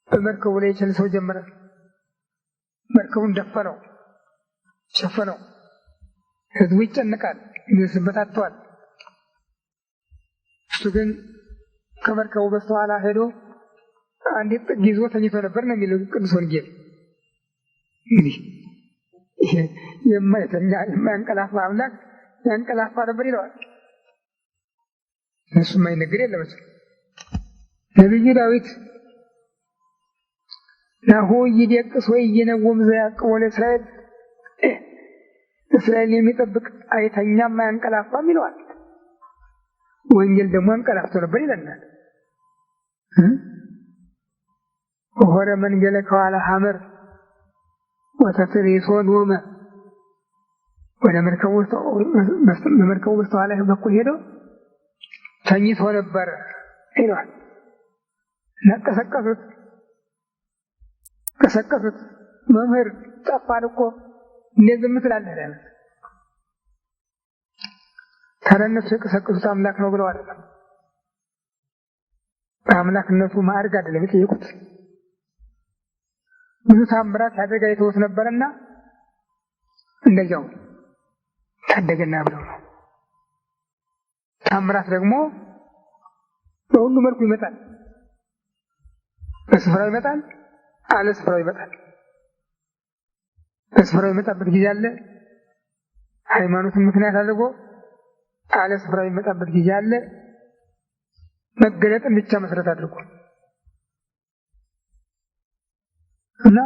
በመርከቡ ላይ ቸልሰው ጀመረ። መርከቡን ደፈነው፣ ሸፈነው። ህዝቡ ይጨነቃል፣ ይደርስበት አጥቷል። እሱ ግን ከመርከቡ በስተኋላ ሄዶ አንዲት ጥግ ይዞ ተኝቶ ነበር ነው የሚለው ቅዱስ ወንጌል። እንግዲህ የማይተኛ የማያንቀላፋ አምላክ ያንቀላፋ ነበር ይለዋል። እሱ የማይነገር የለም። ነቢዩ ዳዊት ናሁ ይደቅስ ወይ ይነውም ዘያዕቆብ ለእስራኤል፣ እስራኤል የሚጠብቅ አይተኛም አያንቀላፋም ይለዋል። ወንጌል ደግሞ አንቀላፍቶ ነበር ይለናል። ወሆረ መንገለ ከኋላ ሐመር ወተትሪሶ ኖመ ወደ መርከቡ በስተኋላ በኩል ሄዶ ተኝቶ ነበር ይሏል። ቀሰቀሱት። መምህር ጠፋን እኮ እንዴት ዝም ትላለህ? ተረነሱ የቀሰቀሱት አምላክ ነው ብለው አይደለም። በአምላክነቱ ማዕረግ አይደለም የጠየቁት። ብዙ ታምራት ያደርጋ የተወት ነበርና እንደዚያው ታደገና ብለው ነው። ታምራት ደግሞ በሁሉ መልኩ ይመጣል። በስፍራው ይመጣል፣ አለ ስፍራው ይመጣል። በስፍራው ይመጣበት ጊዜ አለ፣ ሃይማኖትን ምክንያት አድርጎ አለ ስፍራው ይመጣበት ጊዜ አለ፣ መገለጥን ብቻ መሰረት አድርጎ እና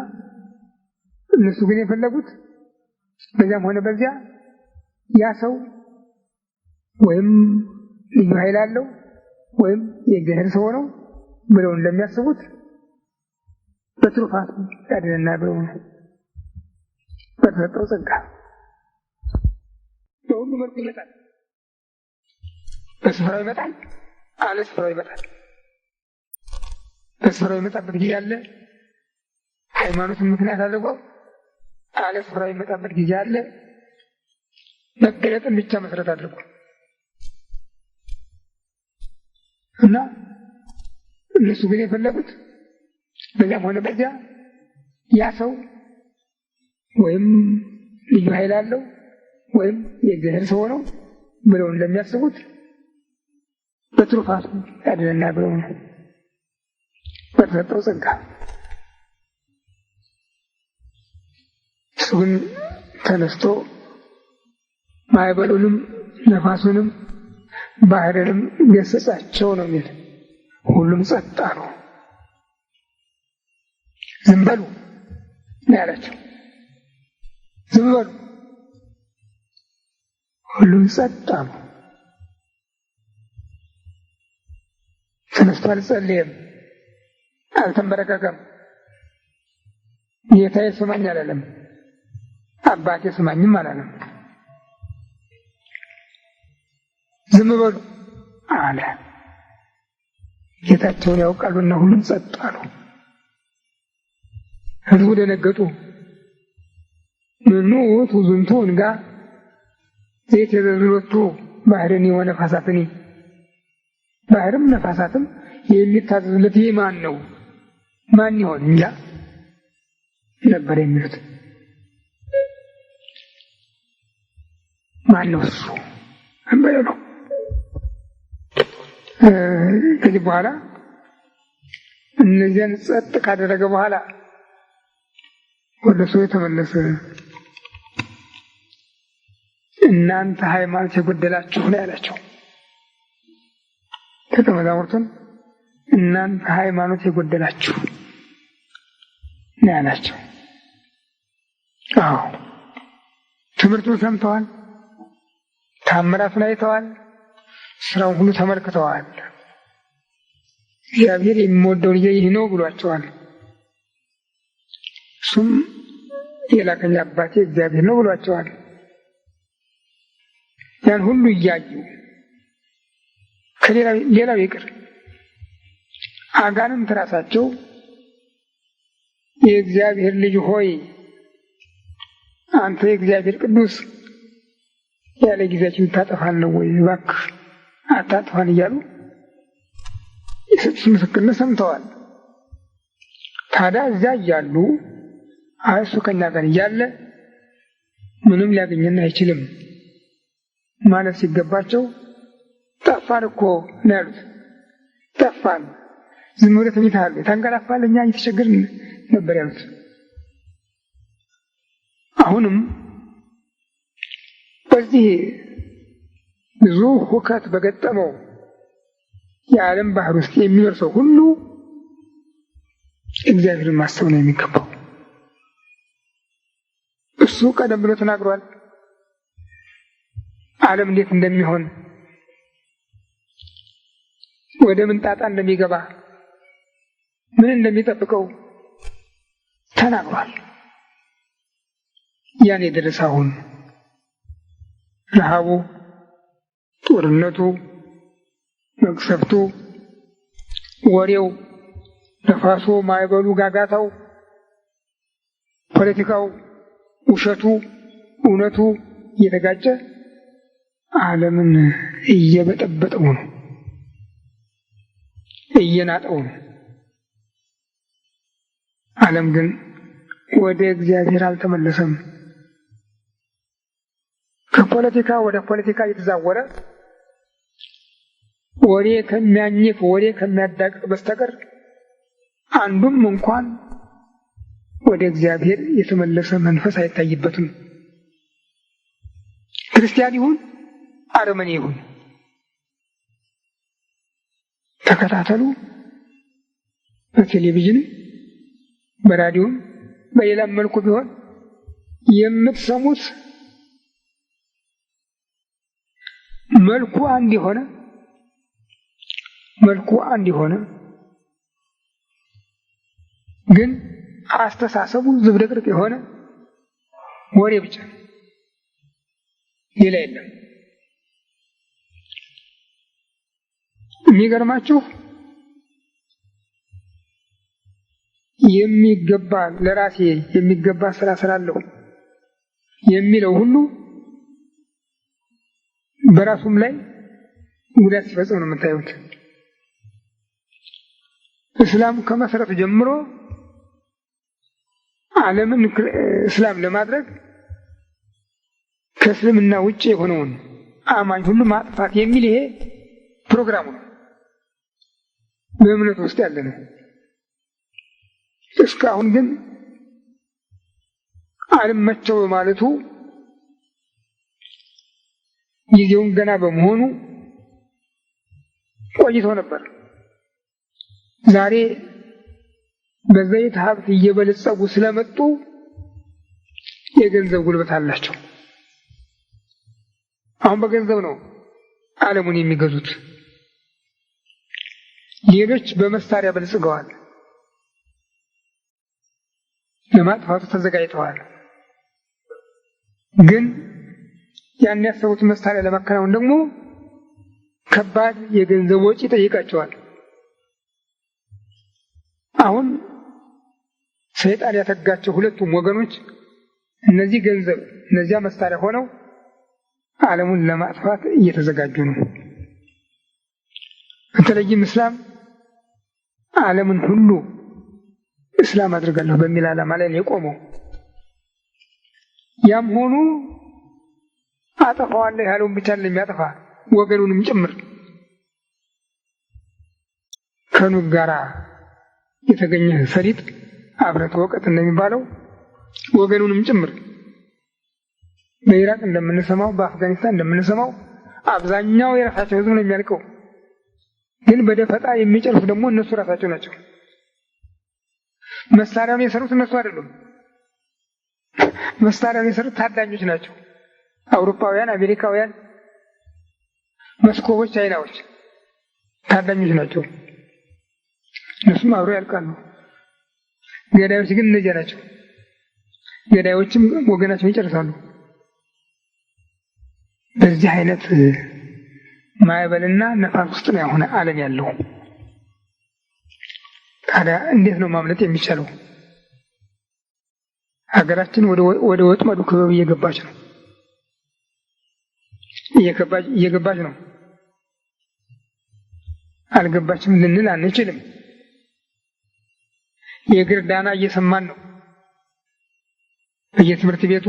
እነሱ ግን የፈለጉት በዚያም ሆነ በዚያ ያ ሰው ወይም ልዩ ኃይል አለው ወይም የእግዚአብሔር ሰው ነው ብለው እንደሚያስቡት በትሩፋት ያድነና ብለው ነው በተሰጠው ጸጋ በሁሉ መልኩ ይመጣል። በስፍራው ይመጣል፣ አለ ስፍራው ይመጣል። በስፍራው ይመጣበት ጊዜ አለ፣ ሃይማኖትን ምክንያት አድርጎ አለ ስፍራው ይመጣበት ጊዜ አለ፣ መገለጥን ብቻ መሰረት አድርጎ እና እነሱ ግን የፈለጉት በዚያም ሆነ በዚያ ያ ሰው ወይም ልዩ ኃይል አለው ወይም የእግዚአብሔር ሰው ነው ብለው እንደሚያስቡት በትሩፋቱ ያድነና ብለው ነው በተሰጠው ጸጋ። እሱ ግን ተነስቶ ማዕበሉንም ነፋሱንም ባህርንም ገሰጻቸው ነው የሚል። ሁሉም ጸጥ አሉ። ዝም በሉ ነው ያላቸው። ዝም በሉ። ሁሉም ጸጥ አሉ። ተነስቶ አልጸለየም፣ አልተንበረከከም። ጌታዬ ስማኝ አላለም፣ አባቴ ስማኝም አላለም። ዝም በሉ አለ። ጌታቸውን ያውቃሉና ሁሉም ጸጥ አሉ። ሕዝቡ ደነገጡ። ምኑ ውእቱ ዝንቱ እንጋ ዘይትቤዝሎቱ ባህርን ወነፋሳትኒ፣ ባህርም ነፋሳትም የሚታዘዙለት ይህ ማን ነው? ማን ይሆን እንጃ ነበር የሚሉት። ማን ነው እሱ እንበለው። ከዚህ በኋላ እነዚያን ጸጥ ካደረገ በኋላ ወደ ሰው የተመለሰ እናንተ ሃይማኖት የጎደላችሁ ነው ያላቸው። ደቀ መዛሙርቱን እናንተ ሃይማኖት የጎደላችሁ ነው ያላቸው። አዎ ትምህርቱን ሰምተዋል፣ ታምራቱን አይተዋል፣ ስራውን ሁሉ ተመልክተዋል። እግዚአብሔር የሚወደው ልጄ ይህ ነው ብሏቸዋል። እሱም የላከኝ አባቴ እግዚአብሔር ነው ብሏቸዋል። ያን ሁሉ እያዩ ሌላው ይቅር አጋንንት ራሳቸው የእግዚአብሔር ልጅ ሆይ አንተ የእግዚአብሔር ቅዱስ ያለ ጊዜያችን ታጠፋን ነው ወይ? እባክህ አታጥፋን እያሉ የሰጡት ምስክርነት ሰምተዋል። ታዲያ እዚያ እያሉ እሱ ከእኛ ጋር እያለ ምንም ሊያገኘን አይችልም ማለት ሲገባቸው ጠፋን እኮ ነው ያሉት። ጠፋን፣ ዝም ብለህ ተኝተሃል፣ ታንቀላፋለህ፣ እኛ እየተቸገርን ነበር ያሉት። አሁንም በዚህ ብዙ ሁከት በገጠመው የዓለም ባህር ውስጥ የሚኖር ሰው ሁሉ እግዚአብሔርን ማሰብ ነው የሚገባው። እሱ ቀደም ብሎ ተናግሯል። ዓለም እንዴት እንደሚሆን ወደ ምን ጣጣ እንደሚገባ ምን እንደሚጠብቀው ተናግሯል። ያን የደረሰ አሁን ረሃቡ፣ ጦርነቱ፣ መቅሰፍቱ፣ ወሬው፣ ነፋሱ፣ ማዕበሉ፣ ጋጋታው፣ ፖለቲካው፣ ውሸቱ፣ እውነቱ እየተጋጨ ዓለምን እየበጠበጠው ነው፣ እየናጠው ነው። ዓለም ግን ወደ እግዚአብሔር አልተመለሰም። ከፖለቲካ ወደ ፖለቲካ እየተዛወረ ወሬ ከሚያኝክ ወሬ ከሚያዳቅቅ በስተቀር አንዱም እንኳን ወደ እግዚአብሔር የተመለሰ መንፈስ አይታይበትም። ክርስቲያን ይሁን አረመኔ ይሁን ተከታተሉ። በቴሌቪዥን በራዲዮ በሌላም መልኩ ቢሆን የምትሰሙት መልኩ አንድ የሆነ ግን አስተሳሰቡ ዝብርቅርቅ የሆነ ወሬ ብቻ ነው፣ ሌላ የለም። የሚገርማችሁ የሚገባ ለራሴ የሚገባ ስራ ስላለው የሚለው ሁሉ በራሱም ላይ ጉዳት ሲፈጽም ነው የምታዩት። እስላም ከመሰረቱ ጀምሮ ዓለምን እስላም ለማድረግ ከእስልምና ውጭ የሆነውን አማኝ ሁሉ ማጥፋት የሚል ይሄ ፕሮግራሙ ነው። በእምነት ውስጥ ያለ ነው። እስካሁን ግን አልመቸው በማለቱ ጊዜውን ገና በመሆኑ ቆይቶ ነበር። ዛሬ በዘይት ሀብት እየበለጸጉ ስለመጡ የገንዘብ ጉልበት አላቸው። አሁን በገንዘብ ነው ዓለሙን የሚገዙት። ሌሎች በመሳሪያ በልጽገዋል፣ ለማጥፋቱ ተዘጋጅተዋል። ግን ያን ያሰቡት መሳሪያ ለማከናወን ደግሞ ከባድ የገንዘብ ወጪ ይጠይቃቸዋል። አሁን ሰይጣን ያተጋቸው ሁለቱም ወገኖች እነዚህ ገንዘብ እነዚያ መሳሪያ ሆነው ዓለሙን ለማጥፋት እየተዘጋጁ ነው። በተለይም እስላም ዓለምን ሁሉ እስላም አድርጋለሁ በሚል ዓላማ ላይ ነው የቆመው። ያም ሆኖ አጠፋዋለሁ ያለውን ብቻ ለሚያጠፋ ወገኑንም ጭምር ከኑግ ጋራ የተገኘ ሰሊጥ አብረት ወቀት እንደሚባለው ወገኑንም ጭምር በኢራቅ እንደምንሰማው በአፍጋኒስታን እንደምንሰማው አብዛኛው የራሳቸው ህዝብ ነው የሚያልቀው። ግን በደፈጣ የሚጨርሱ ደግሞ እነሱ ራሳቸው ናቸው። መሳሪያውን የሰሩት እነሱ አይደሉም። መሳሪያውን የሰሩት ታዳኞች ናቸው። አውሮፓውያን፣ አሜሪካውያን፣ መስኮቦች፣ ቻይናዎች ታዳኞች ናቸው። እነሱም አብረው ያልቃሉ። ገዳዮች ግን እነዚያ ናቸው። ገዳዮችም ወገናቸውን ይጨርሳሉ። በዚህ አይነት ማዕበልና ነፋስ ውስጥ ነው አሁን ዓለም ያለው። ታዲያ እንዴት ነው ማምለጥ የሚቻለው? ሀገራችን ወደ ወጥመዱ ክበብ እየገባች ነው። እየገባች ነው። አልገባችም ልንል አንችልም። የእግር ዳና እየሰማን ነው። በየትምህርት ቤቱ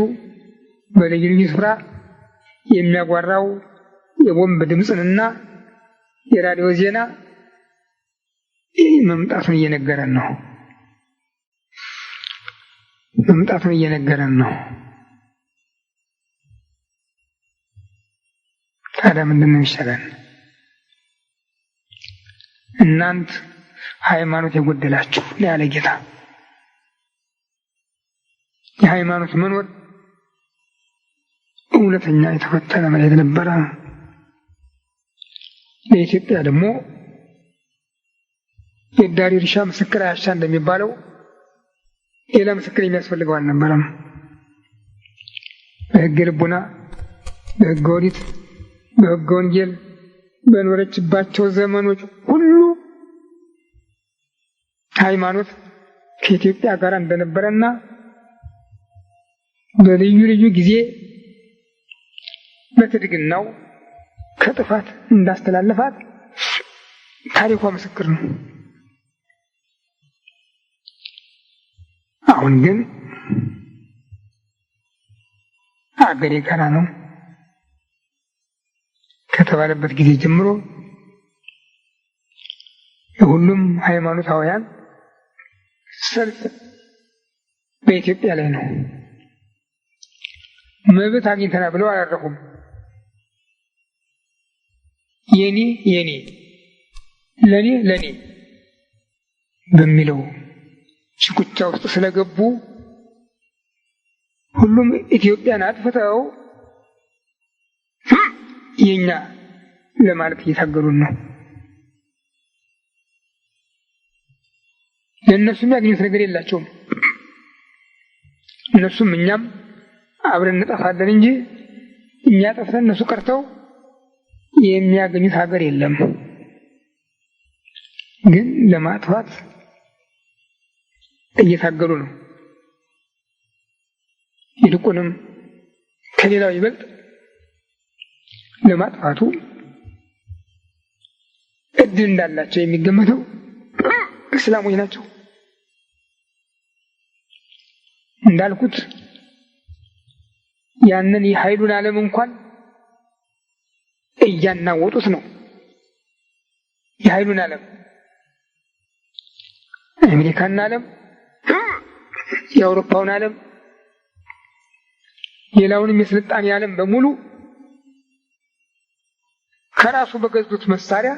በልዩ ልዩ ስፍራ የሚያጓራው የቦምብ ድምፅንና የራዲዮ ዜና መምጣቱን እየነገረን ነው። ታዲያ ምንድን ነው ይሻላል? እናንት ሃይማኖት የጎደላችሁ ያለ ጌታ የሃይማኖት መኖር እውነተኛ የተፈተነ መለየት ነበረ። ለኢትዮጵያ ደግሞ የዳሪ እርሻ ምስክር አያሻ እንደሚባለው ሌላ ምስክር የሚያስፈልገው አልነበረም። በሕገ ልቡና፣ በሕገ ኦሪት፣ በሕገ ወንጌል በኖረችባቸው ዘመኖች ሁሉ ሃይማኖት ከኢትዮጵያ ጋር እንደነበረና በልዩ ልዩ ጊዜ በትድግናው ከጥፋት እንዳስተላለፋት ታሪኳ ምስክር ነው። አሁን ግን አገሬ ጋራ ነው ከተባለበት ጊዜ ጀምሮ የሁሉም ሃይማኖታውያን ሰልፍ በኢትዮጵያ ላይ ነው። መብት አግኝተናል ብለው አላረፉም። የኔ የኔ ለኔ ለኔ በሚለው ሽኩቻ ውስጥ ስለገቡ ሁሉም ኢትዮጵያን አጥፍተው የኛ ለማለት እየታገሉን ነው። ለእነሱ የሚያገኙት ነገር የላቸውም። እነሱም እኛም አብረን እንጠፋለን እንጂ እኛ ጠፍተን እነሱ ቀርተው የሚያገኙት ሀገር የለም። ግን ለማጥፋት እየታገሉ ነው። ይልቁንም ከሌላው ይበልጥ ለማጥፋቱ እድል እንዳላቸው የሚገመተው እስላሞች ናቸው። እንዳልኩት ያንን የኃይሉን ዓለም እንኳን እያናወጡት ነው። የኃይሉን ዓለም የአሜሪካን ዓለም፣ የአውሮፓውን ዓለም፣ ሌላውንም የስልጣኔ ዓለም በሙሉ ከራሱ በገዙት መሳሪያ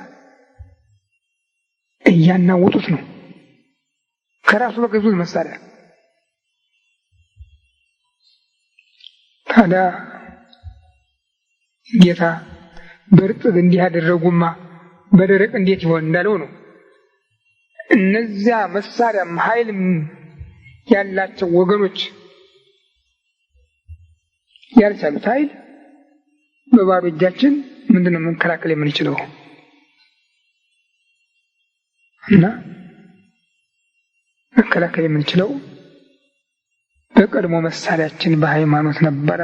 እያናወጡት ነው። ከራሱ በገዙት መሳሪያ ታዲያ ጌታ በርጥብ እንዲህ ያደረጉማ በደረቅ እንዴት ይሆን እንዳለው ነው። እነዚያ መሳሪያም ኃይልም ያላቸው ወገኖች ያልቻሉት ኃይል በባዶ እጃችን ምንድነው መከላከል የምንችለው? እና መከላከል የምንችለው በቀድሞ መሳሪያችን በሃይማኖት ነበረ።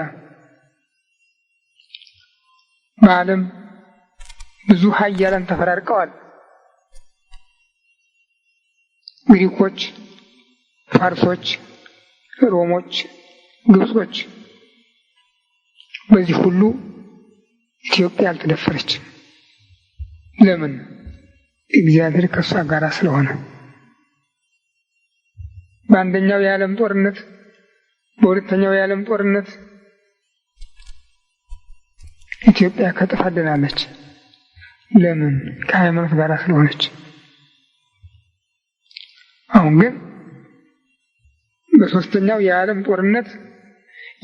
በዓለም ብዙ ኃያላን ተፈራርቀዋል። ግሪኮች፣ ፋርሶች፣ ሮሞች፣ ግብጾች። በዚህ ሁሉ ኢትዮጵያ አልተደፈረችም። ለምን? እግዚአብሔር ከእሷ ጋር ስለሆነ። በአንደኛው የዓለም ጦርነት፣ በሁለተኛው የዓለም ጦርነት ኢትዮጵያ ከጥፋት ድናለች። ለምን? ከሃይማኖት ጋር ስለሆነች። አሁን ግን በሶስተኛው የዓለም ጦርነት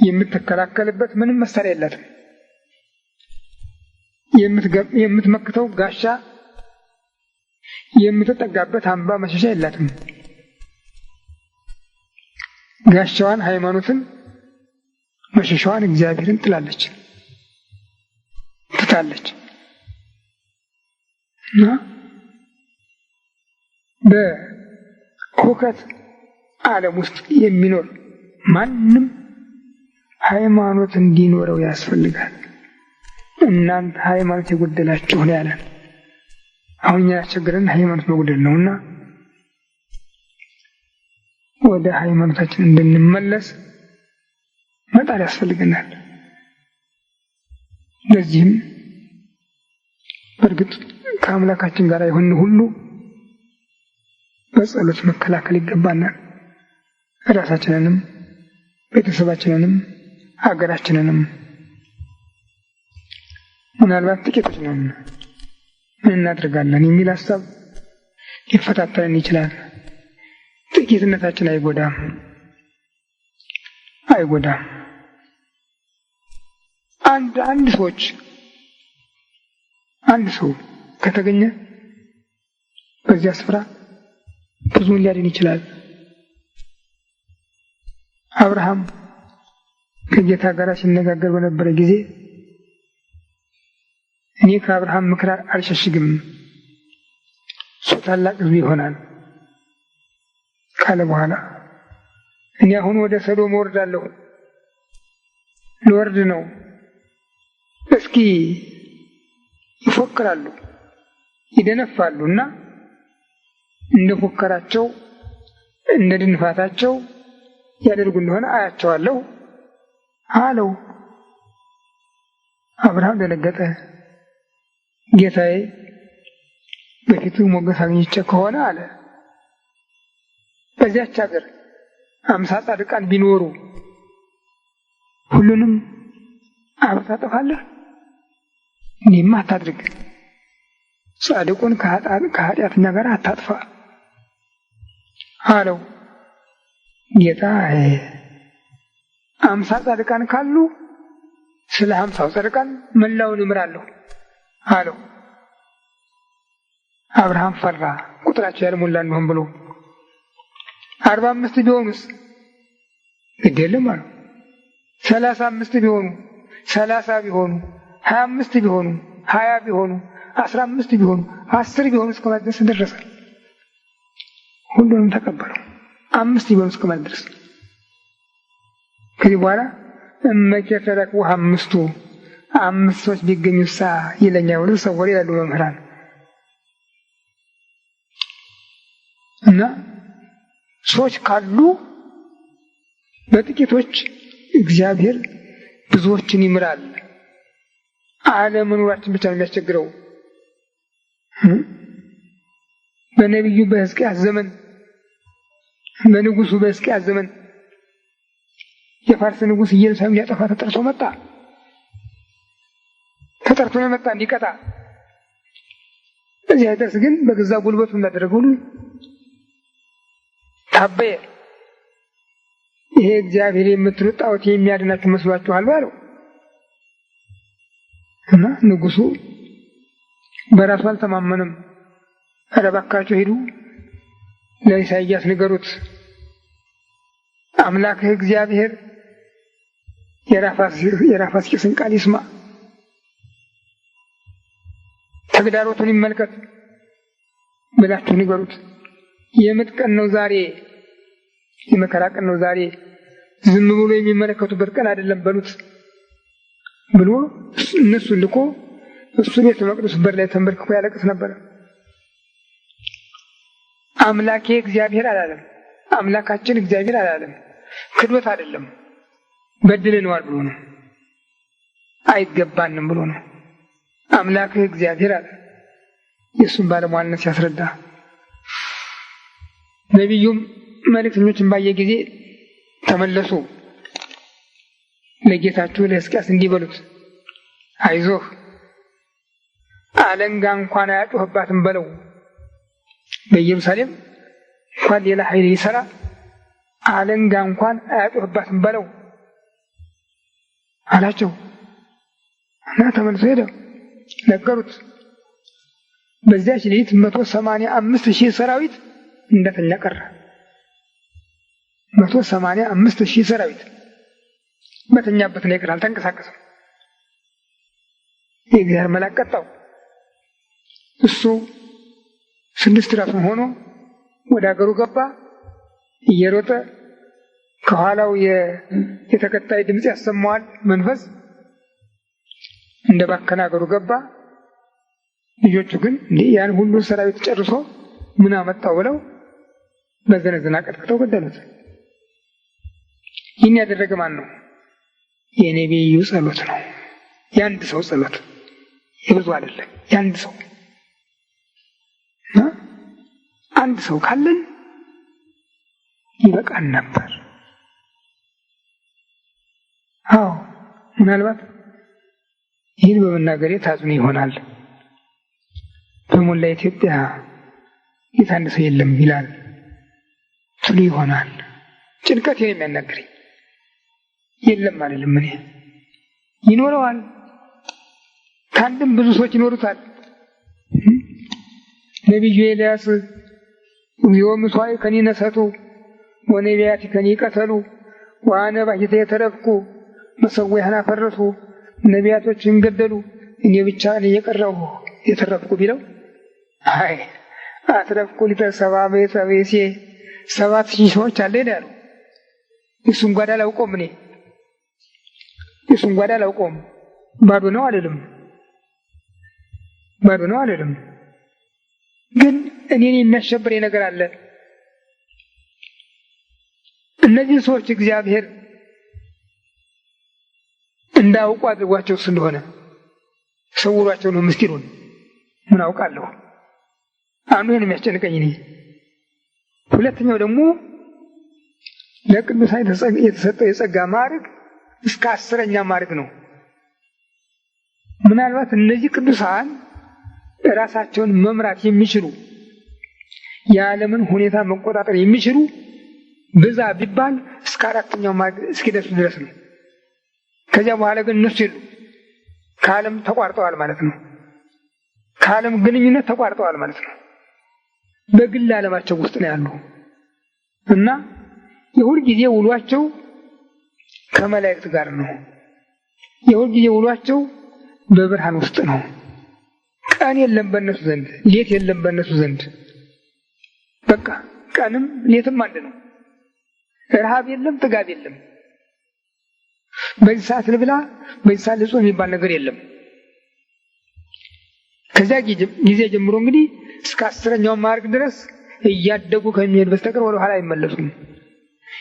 የምትከላከልበት ምንም መሳሪያ የላትም። የምትመክተው ጋሻ፣ የምትጠጋበት አምባ መሸሻ የላትም። ጋሻዋን ሃይማኖትን፣ መሸሻዋን እግዚአብሔርን ትታለች እና በሁከት ዓለም ውስጥ የሚኖር ማንም ሃይማኖት እንዲኖረው ያስፈልጋል። እናንተ ሃይማኖት የጎደላችሁ ነው ያለን። አሁን ያስቸገረን ሃይማኖት መጉደል ነውና ወደ ሃይማኖታችን እንድንመለስ መጣር ያስፈልገናል። ለዚህም በእርግጥ ከአምላካችን ጋር የሆን ሁሉ በጸሎት መከላከል ይገባናል። ራሳችንንም፣ ቤተሰባችንንም፣ ሀገራችንንም። ምናልባት ጥቂቶች ነን፣ ምን እናደርጋለን የሚል ሀሳብ ሊፈታተንን ይችላል። ጥቂትነታችን አይጎዳም። አንድ ሰው ከተገኘ በዚያ ስፍራ ብዙውን ሊያድን ይችላል። አብርሃም ከጌታ ጋር ሲነጋገር በነበረ ጊዜ እኔ ከአብርሃም ምክር አልሸሽግም፣ እሱ ታላቅ ሕዝብ ይሆናል ካለ በኋላ እኔ አሁን ወደ ሰዶም ወርዳለሁ፣ ልወርድ ነው። እስኪ ይፎክራሉ፣ ይደነፋሉ እና እንደ ፎከራቸው እንደ ድንፋታቸው ያደርጉ እንደሆነ አያቸዋለሁ አለው። አብርሃም ደነገጠ። ጌታዬ በፊቱ ሞገስ አግኝቼ ከሆነ አለ በዚያች ሀገር 50 ጻድቃን ቢኖሩ ሁሉንም አብረህ ታጠፋለህ? እኔማ አታድርግ፣ ጻድቁን ከኃጢአተኛ ጋር አታጥፋ አለው። ጌታ 50 ጻድቃን ካሉ ስለ 50 ጻድቃን መላውን እምራለሁ አለው። አብርሃም ፈራ፣ ቁጥራቸው ያልሞላ እንደሆን ብሎ 45 ቢሆኑስ ግድ የለም አለው። 35 ቢሆኑ 30 ቢሆኑ 25 ቢሆኑ 20 ቢሆኑ 15 ቢሆኑ 10 ቢሆኑ እስከ ማለት ድረስ ደረሰ። ሁሉንም ተቀበለው። 5 ቢሆኑ እስከ ማለት ድረስ። ከዚህ በኋላ እመቼ ተረክቡ 5 ሰዎች ቢገኙሳ ይለኛል ብሎ ሰው ወሬ ያሉ መምህራን እና ሰዎች ካሉ በጥቂቶች እግዚአብሔር ብዙዎችን ይምራል። አለመኖራችን ብቻ ነው የሚያስቸግረው። በነቢዩ በሕዝቅያስ ዘመን፣ በንጉሱ በሕዝቅያስ ዘመን የፋርስ ንጉስ ኢየሩሳሌም ሊያጠፋ ተጠርቶ መጣ። ተጠርቶ ነው መጣ እንዲቀጣ። እዚያ ድረስ ግን በገዛ ጉልበቱ እንዳደረገ ሁሉ ታበየ። ይሄ እግዚአብሔር የምትሉት ጣዖት የሚያድናችሁ መስሏችኋል አለው። እና ንጉሱ በራሱ አልተማመንም። ኧረ እባካችሁ ሂዱ ለኢሳይያስ ንገሩት፣ አምላክህ እግዚአብሔር የራፋስቂስን ቃል ይስማ፣ ተግዳሮቱን ይመልከት ብላችሁ ንገሩት። የምጥ ቀን ነው ዛሬ፣ የመከራ ቀን ነው ዛሬ፣ ዝም ብሎ የሚመለከቱበት ቀን አይደለም በሉት ብሎ እነሱ ልኮ እሱ ቤተ መቅደስ በር ላይ ተንበርክኮ ያለቅስ ነበር። አምላኬ እግዚአብሔር አላለም፣ አምላካችን እግዚአብሔር አላለም። ክዶት አይደለም፣ በድለነዋል ብሎ ነው፣ አይገባንም ብሎ ነው። አምላክህ እግዚአብሔር አለ። የእሱን ባለሟልነት ሲያስረዳ ነቢዩም መልእክተኞችን ባየ ጊዜ ተመለሱ፣ ለጌታችሁ ለሕዝቅያስ እንዲህ በሉት፣ አይዞህ አለንጋ እንኳን አያጮህባትም በለው። በኢየሩሳሌም እንኳን ሌላ ኃይል ይሰራ አለንጋ እንኳን አያጮህባትም በለው አላቸው። እና ተመልሶ ሄደ፣ ነገሩት። በዚያች ሌሊት 185,000 ሰራዊት እንደተኛ ቀረ። 185,000 ሰራዊት በተኛበት ነው የቀረ፣ አልተንቀሳቀሰም። የእግዚአብሔር መልአክ ቀጣው። እሱ 6 ራሱን ሆኖ ወደ ሀገሩ ገባ። እየሮጠ ከኋላው የተከታይ ድምፅ ያሰማዋል መንፈስ። እንደ ባከነ ሀገሩ ገባ። ልጆቹ ግን ያን ሁሉ ሰራዊት ጨርሶ ምን አመጣው ብለው በዘነዘና ቀጥቅጠው ገደሉት። ይህን ያደረገ ማን ነው? የነቢዩ ጸሎት ነው። የአንድ ሰው ጸሎት፣ የብዙ አይደለም። የአንድ ሰው አንድ ሰው ካለን ይበቃን ነበር። አዎ ምናልባት ይህን በመናገሬ ታዝኑ ይሆናል። በሞላ ኢትዮጵያ የታንድ ሰው የለም ይላል ትሉ ይሆናል። ጭንቀት ይሄን የሚያናግረኝ የለም አይደለም። እኔ ይኖረዋል፣ ከአንድም ብዙ ሰዎች ይኖሩታል። ነቢዩ ኤልያስ እግዚኦ ምሥዋዕ ከኒነሰቱ ወነቢያት ከኒቀተሉ ወአነ ባሕቲተ የተረፍኩ መሠዊያህን አፈረሱ ነቢያቶችን ገደሉ እኔ ብቻ ነኝ የቀረሁ የተረፍኩ ቢለው አይ አትረፍኩ ሊተሰባ ቤተቤሴ 7,000 ሰዎች አለ ይላሉ። እሱን ጓዳ አላውቀውም እኔ እሱን ጓዳ አላውቀውም። ባዶ ነው አይደለም ባዶ ነው አይደለም። ግን እኔን የሚያሸብረኝ ነገር አለ። እነዚህ ሰዎች እግዚአብሔር እንዳውቁ አድርጓቸው ስለሆነ ሰውሯቸው ነው ምስጢሩን ምን አውቃለሁ። አንዱ ይሄን የሚያስጨንቀኝ እኔ። ሁለተኛው ደግሞ ለቅዱሳን የተሰጠው የጸጋ ማዕረግ እስከ 10ኛ ማዕረግ ነው። ምናልባት እነዚህ ቅዱሳን ራሳቸውን መምራት የሚችሉ የዓለምን ሁኔታ መቆጣጠር የሚችሉ በዛ ቢባል እስከ 4ኛው ማዕረግ እስኪደርሱ ድረስ ነው። ከዚያ በኋላ ግን እነሱ የሉ ከዓለም ተቋርጠዋል ማለት ነው። ከዓለም ግንኙነት ተቋርጠዋል ማለት ነው። በግል ዓለማቸው ውስጥ ነው ያሉ እና የሁል ጊዜ ውሏቸው ከመላእክት ጋር ነው። የሁል ጊዜ ውሏቸው በብርሃን ውስጥ ነው። ቀን የለም በእነሱ ዘንድ፣ ሌት የለም በእነሱ ዘንድ። በቃ ቀንም ሌትም አንድ ነው። ረሃብ የለም፣ ጥጋብ የለም። በዚህ ሰዓት ልብላ፣ በዚህ ሰዓት ልጾም የሚባል ነገር የለም። ከዚያ ጊዜ ጀምሮ እንግዲህ እስከ 10ኛው ማዕረግ ድረስ እያደጉ ከሚሄድ በስተቀር ወደ ኋላ አይመለሱም።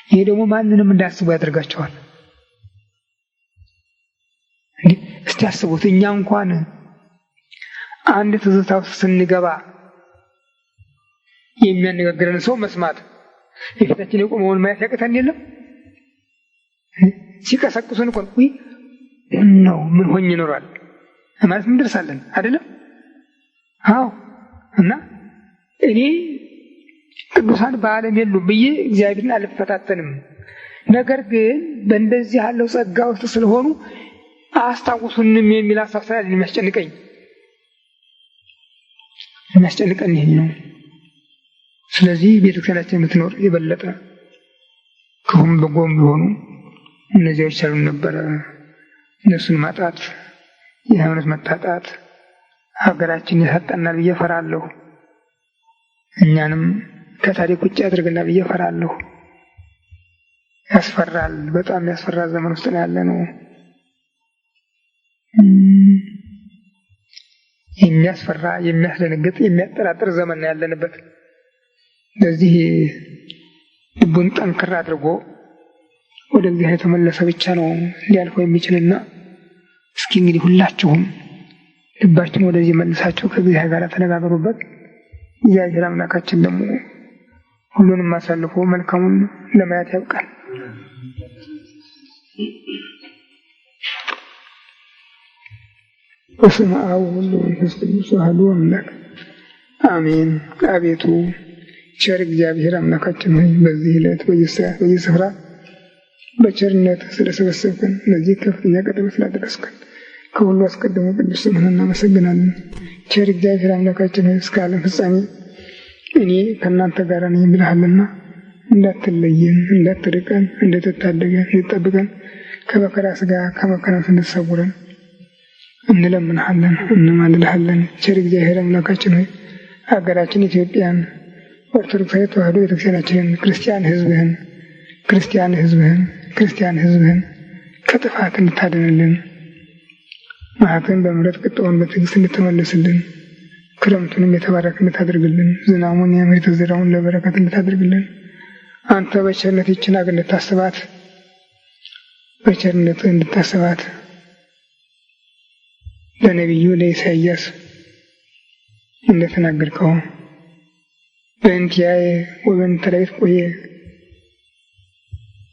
ይሄ ደግሞ ማንንም እንዳያስቡ ያደርጋቸዋል። እስቲ አስቡት፣ እኛ እንኳን አንድ ትዝታ ውስጥ ስንገባ የሚያነጋግረን ሰው መስማት የፊታችን የቆመውን ማየት ያቅተን የለም? ሲቀሰቅሱን እንኳን ነው ምን ሆኜ ይኖራል ማለት እንደርሳለን አይደለም? አዎ። እና እኔ ቅዱሳን በዓለም የሉም ብዬ እግዚአብሔርን አልፈታተንም። ነገር ግን በእንደዚህ ያለው ጸጋ ውስጥ ስለሆኑ አያስታውሱንም የሚል ሀሳብ ስላለ የሚያስጨንቀን ይሄ ነው። ስለዚህ ቤተክርስቲያናችን የምትኖር የበለጠ ክፉም በጎም ቢሆኑ እነዚያ ይቻሉን ነበረ። እነሱን ማጣት፣ የሃይማኖት መታጣት ሀገራችን ያሳጣናል ብዬ እፈራለሁ። እኛንም ከታሪክ ውጭ ያደርገናል ብዬ እፈራለሁ። ያስፈራል። በጣም ያስፈራ ዘመን ውስጥ ነው ያለነው። የሚያስፈራ፣ የሚያስደነግጥ፣ የሚያጠራጥር ዘመን ነው ያለንበት። ለዚህ ልቡን ጠንክር አድርጎ ወደ እግዚአብሔር የተመለሰ ብቻ ነው ሊያልፈው የሚችልና እስኪ እንግዲህ ሁላችሁም ልባችን ወደዚህ መልሳችሁ ከእግዚአብሔር ጋር ተነጋገሩበት። እግዚአብሔር አምላካችን ደግሞ ሁሉንም አሳልፎ መልካሙን ለማየት ያብቃል። በስመ አብ ወወልድ ወመንፈስ ቅዱስ አሐዱ አምላክ አሜን። አቤቱ ቸር እግዚአብሔር አምላካችን ሆይ በዚህ ዕለት በዚህ ስፍራ በቸርነት ስለሰበሰብከን ለዚህ ከፍተኛ ቀጠሮ ስላደረስከን ከሁሉ አስቀድሞ ቅዱስ ስምህን እናመሰግናለን። ቸር እግዚአብሔር አምላካችን ሆይ እስከ ዓለም ፍጻሜ እኔ ከእናንተ ጋር ነኝ ብለሃልና እንዳትለየን፣ እንዳትርቀን፣ እንድትታደገን፣ እንድትጠብቀን ከመከራ ሥጋ ከመከራ ነፍስ እንድትሰውረን እንለምንሃለን፣ እንማልድሃለን። ቸር እግዚአብሔር አምላካችን ሆይ ሀገራችን ኢትዮጵያን ኦርቶዶክሳዊ ተዋሕዶ ቤተክርስቲያናችንን ክርስቲያን ሕዝብህን ከጥፋት እንድታድንልን፣ መዓትህን በምሕረት ቁጣውን በትዕግስት እንድትመልስልን፣ ክረምቱንም የተባረከ እንድታደርግልን፣ ዝናሙን የምድር ዝራውን ለበረከት እንድታደርግልን፣ አንተ በቸርነት ይህችን አገር እንድታስባት፣ በቸርነት እንድታስባት ለነቢዩ ለኢሳይያስ እንደተናገርከው በእንቲአየ ወበእንተ ዳዊት ቆየ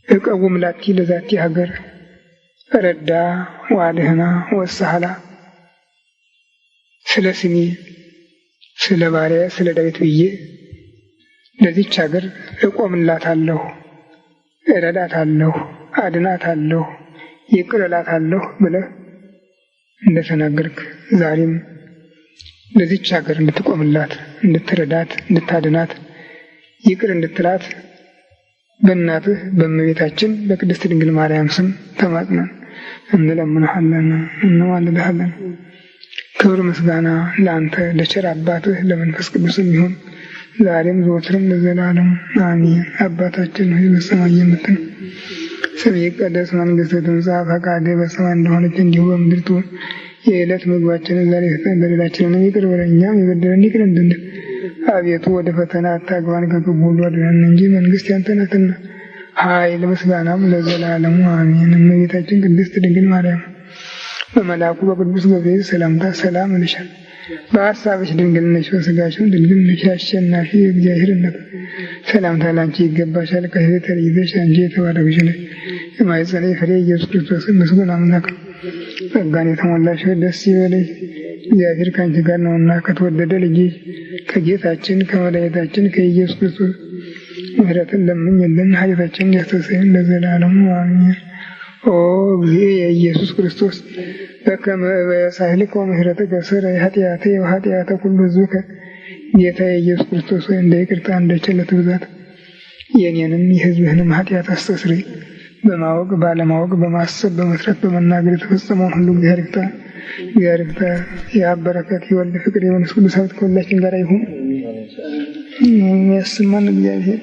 እቀውም ላቲ ለዛቲ ሀገር ረዳ ወአድኅና ወሰሃላ። ስለ ስሜ ስለ ባሪያ ስለ ዳዊት ብዬ ለዚች ሀገር እቆምላታለሁ፣ እረዳታለሁ፣ አድናታለሁ፣ ይቅር እላታለሁ ብለህ እንደተናገርክ ዛሬም ለዚች ሀገር እንድትቆምላት፣ እንድትረዳት፣ እንድታድናት ይቅር እንድትላት በእናትህ በእመቤታችን በቅድስት ድንግል ማርያም ስም ተማጽነን እንለምንሃለን እንማልድሃለን። ክብር ምስጋና ለአንተ ለቸር አባትህ ለመንፈስ ቅዱስም ይሁን ዛሬም ዘወትርም ለዘላለም አሜን። አባታችን ሆይ በሰማይ የምትኖር ስምህ ይቀደስ፣ መንግሥትህ ትምጣ፣ ፈቃድህ በሰማይ እንደሆነች እንዲሁ በምድር ትሁን። የዕለት ምግባችንን ዛሬ ስጠን፣ በደላችንንም ይቅር በለን እኛም የበደሉንን ይቅር እንደምንል። አቤቱ ወደ ፈተና አታግባን ከክፉ ሁሉ አድነን እንጂ መንግሥት ያንተ ናትና፣ ኃይል ምስጋናም ለዘላለሙ አሜን። እመቤታችን ቅድስት ድንግል ማርያም በመልአኩ በቅዱስ ገብርኤል ሰላምታ ሰላም እልሻለሁ። በሐሳብሽ ድንግል ነሽ፣ በሥጋሽም ድንግል ነሽ። አሸናፊ እግዚአብሔር እናት ሰላምታ ላንቺ ይገባሻል። ከሴቶች ተለይተሽ አንቺ የተባረክሽ ነሽ፣ የማኅፀንሽ ፍሬ ኢየሱስ ክርስቶስ ምስጉን አምላክ ጸጋን የተሞላሽ ደስ ይበልሽ፣ እግዚአብሔር ከአንቺ ጋር ነውና ከተወደደ ልጅሽ ከጌታችን ከመድኃኒታችን ከኢየሱስ ክርስቶስ ምሕረትን ለምኝልን ኃጢአታችንን ያስተሰርይልን ለዘላለሙ አሜን። ኦ እግዚእ የኢየሱስ ክርስቶስ በከመ በሳህልከ ወምሕረትከ ሥረይ ኃጢአቴ ወኃጢአተ ኩሉ ሕዝብከ። ጌታ የኢየሱስ ክርስቶስ ሆይ እንደ ይቅርታ እንደ ቸርነትህ ብዛት የእኔንም የሕዝብህንም ኃጢአት አስተስርይ። በማወቅ ባለማወቅ በማሰብ በመስራት በመናገር የተፈጸመውን ሁሉ እግዚአብሔር ይፍታ። የአብ በረከት የወልድ ፍቅር የመንፈስ ቅዱስ ኅብረት ከሁላችን ጋር ይሁን። የሚያሰማን እግዚአብሔር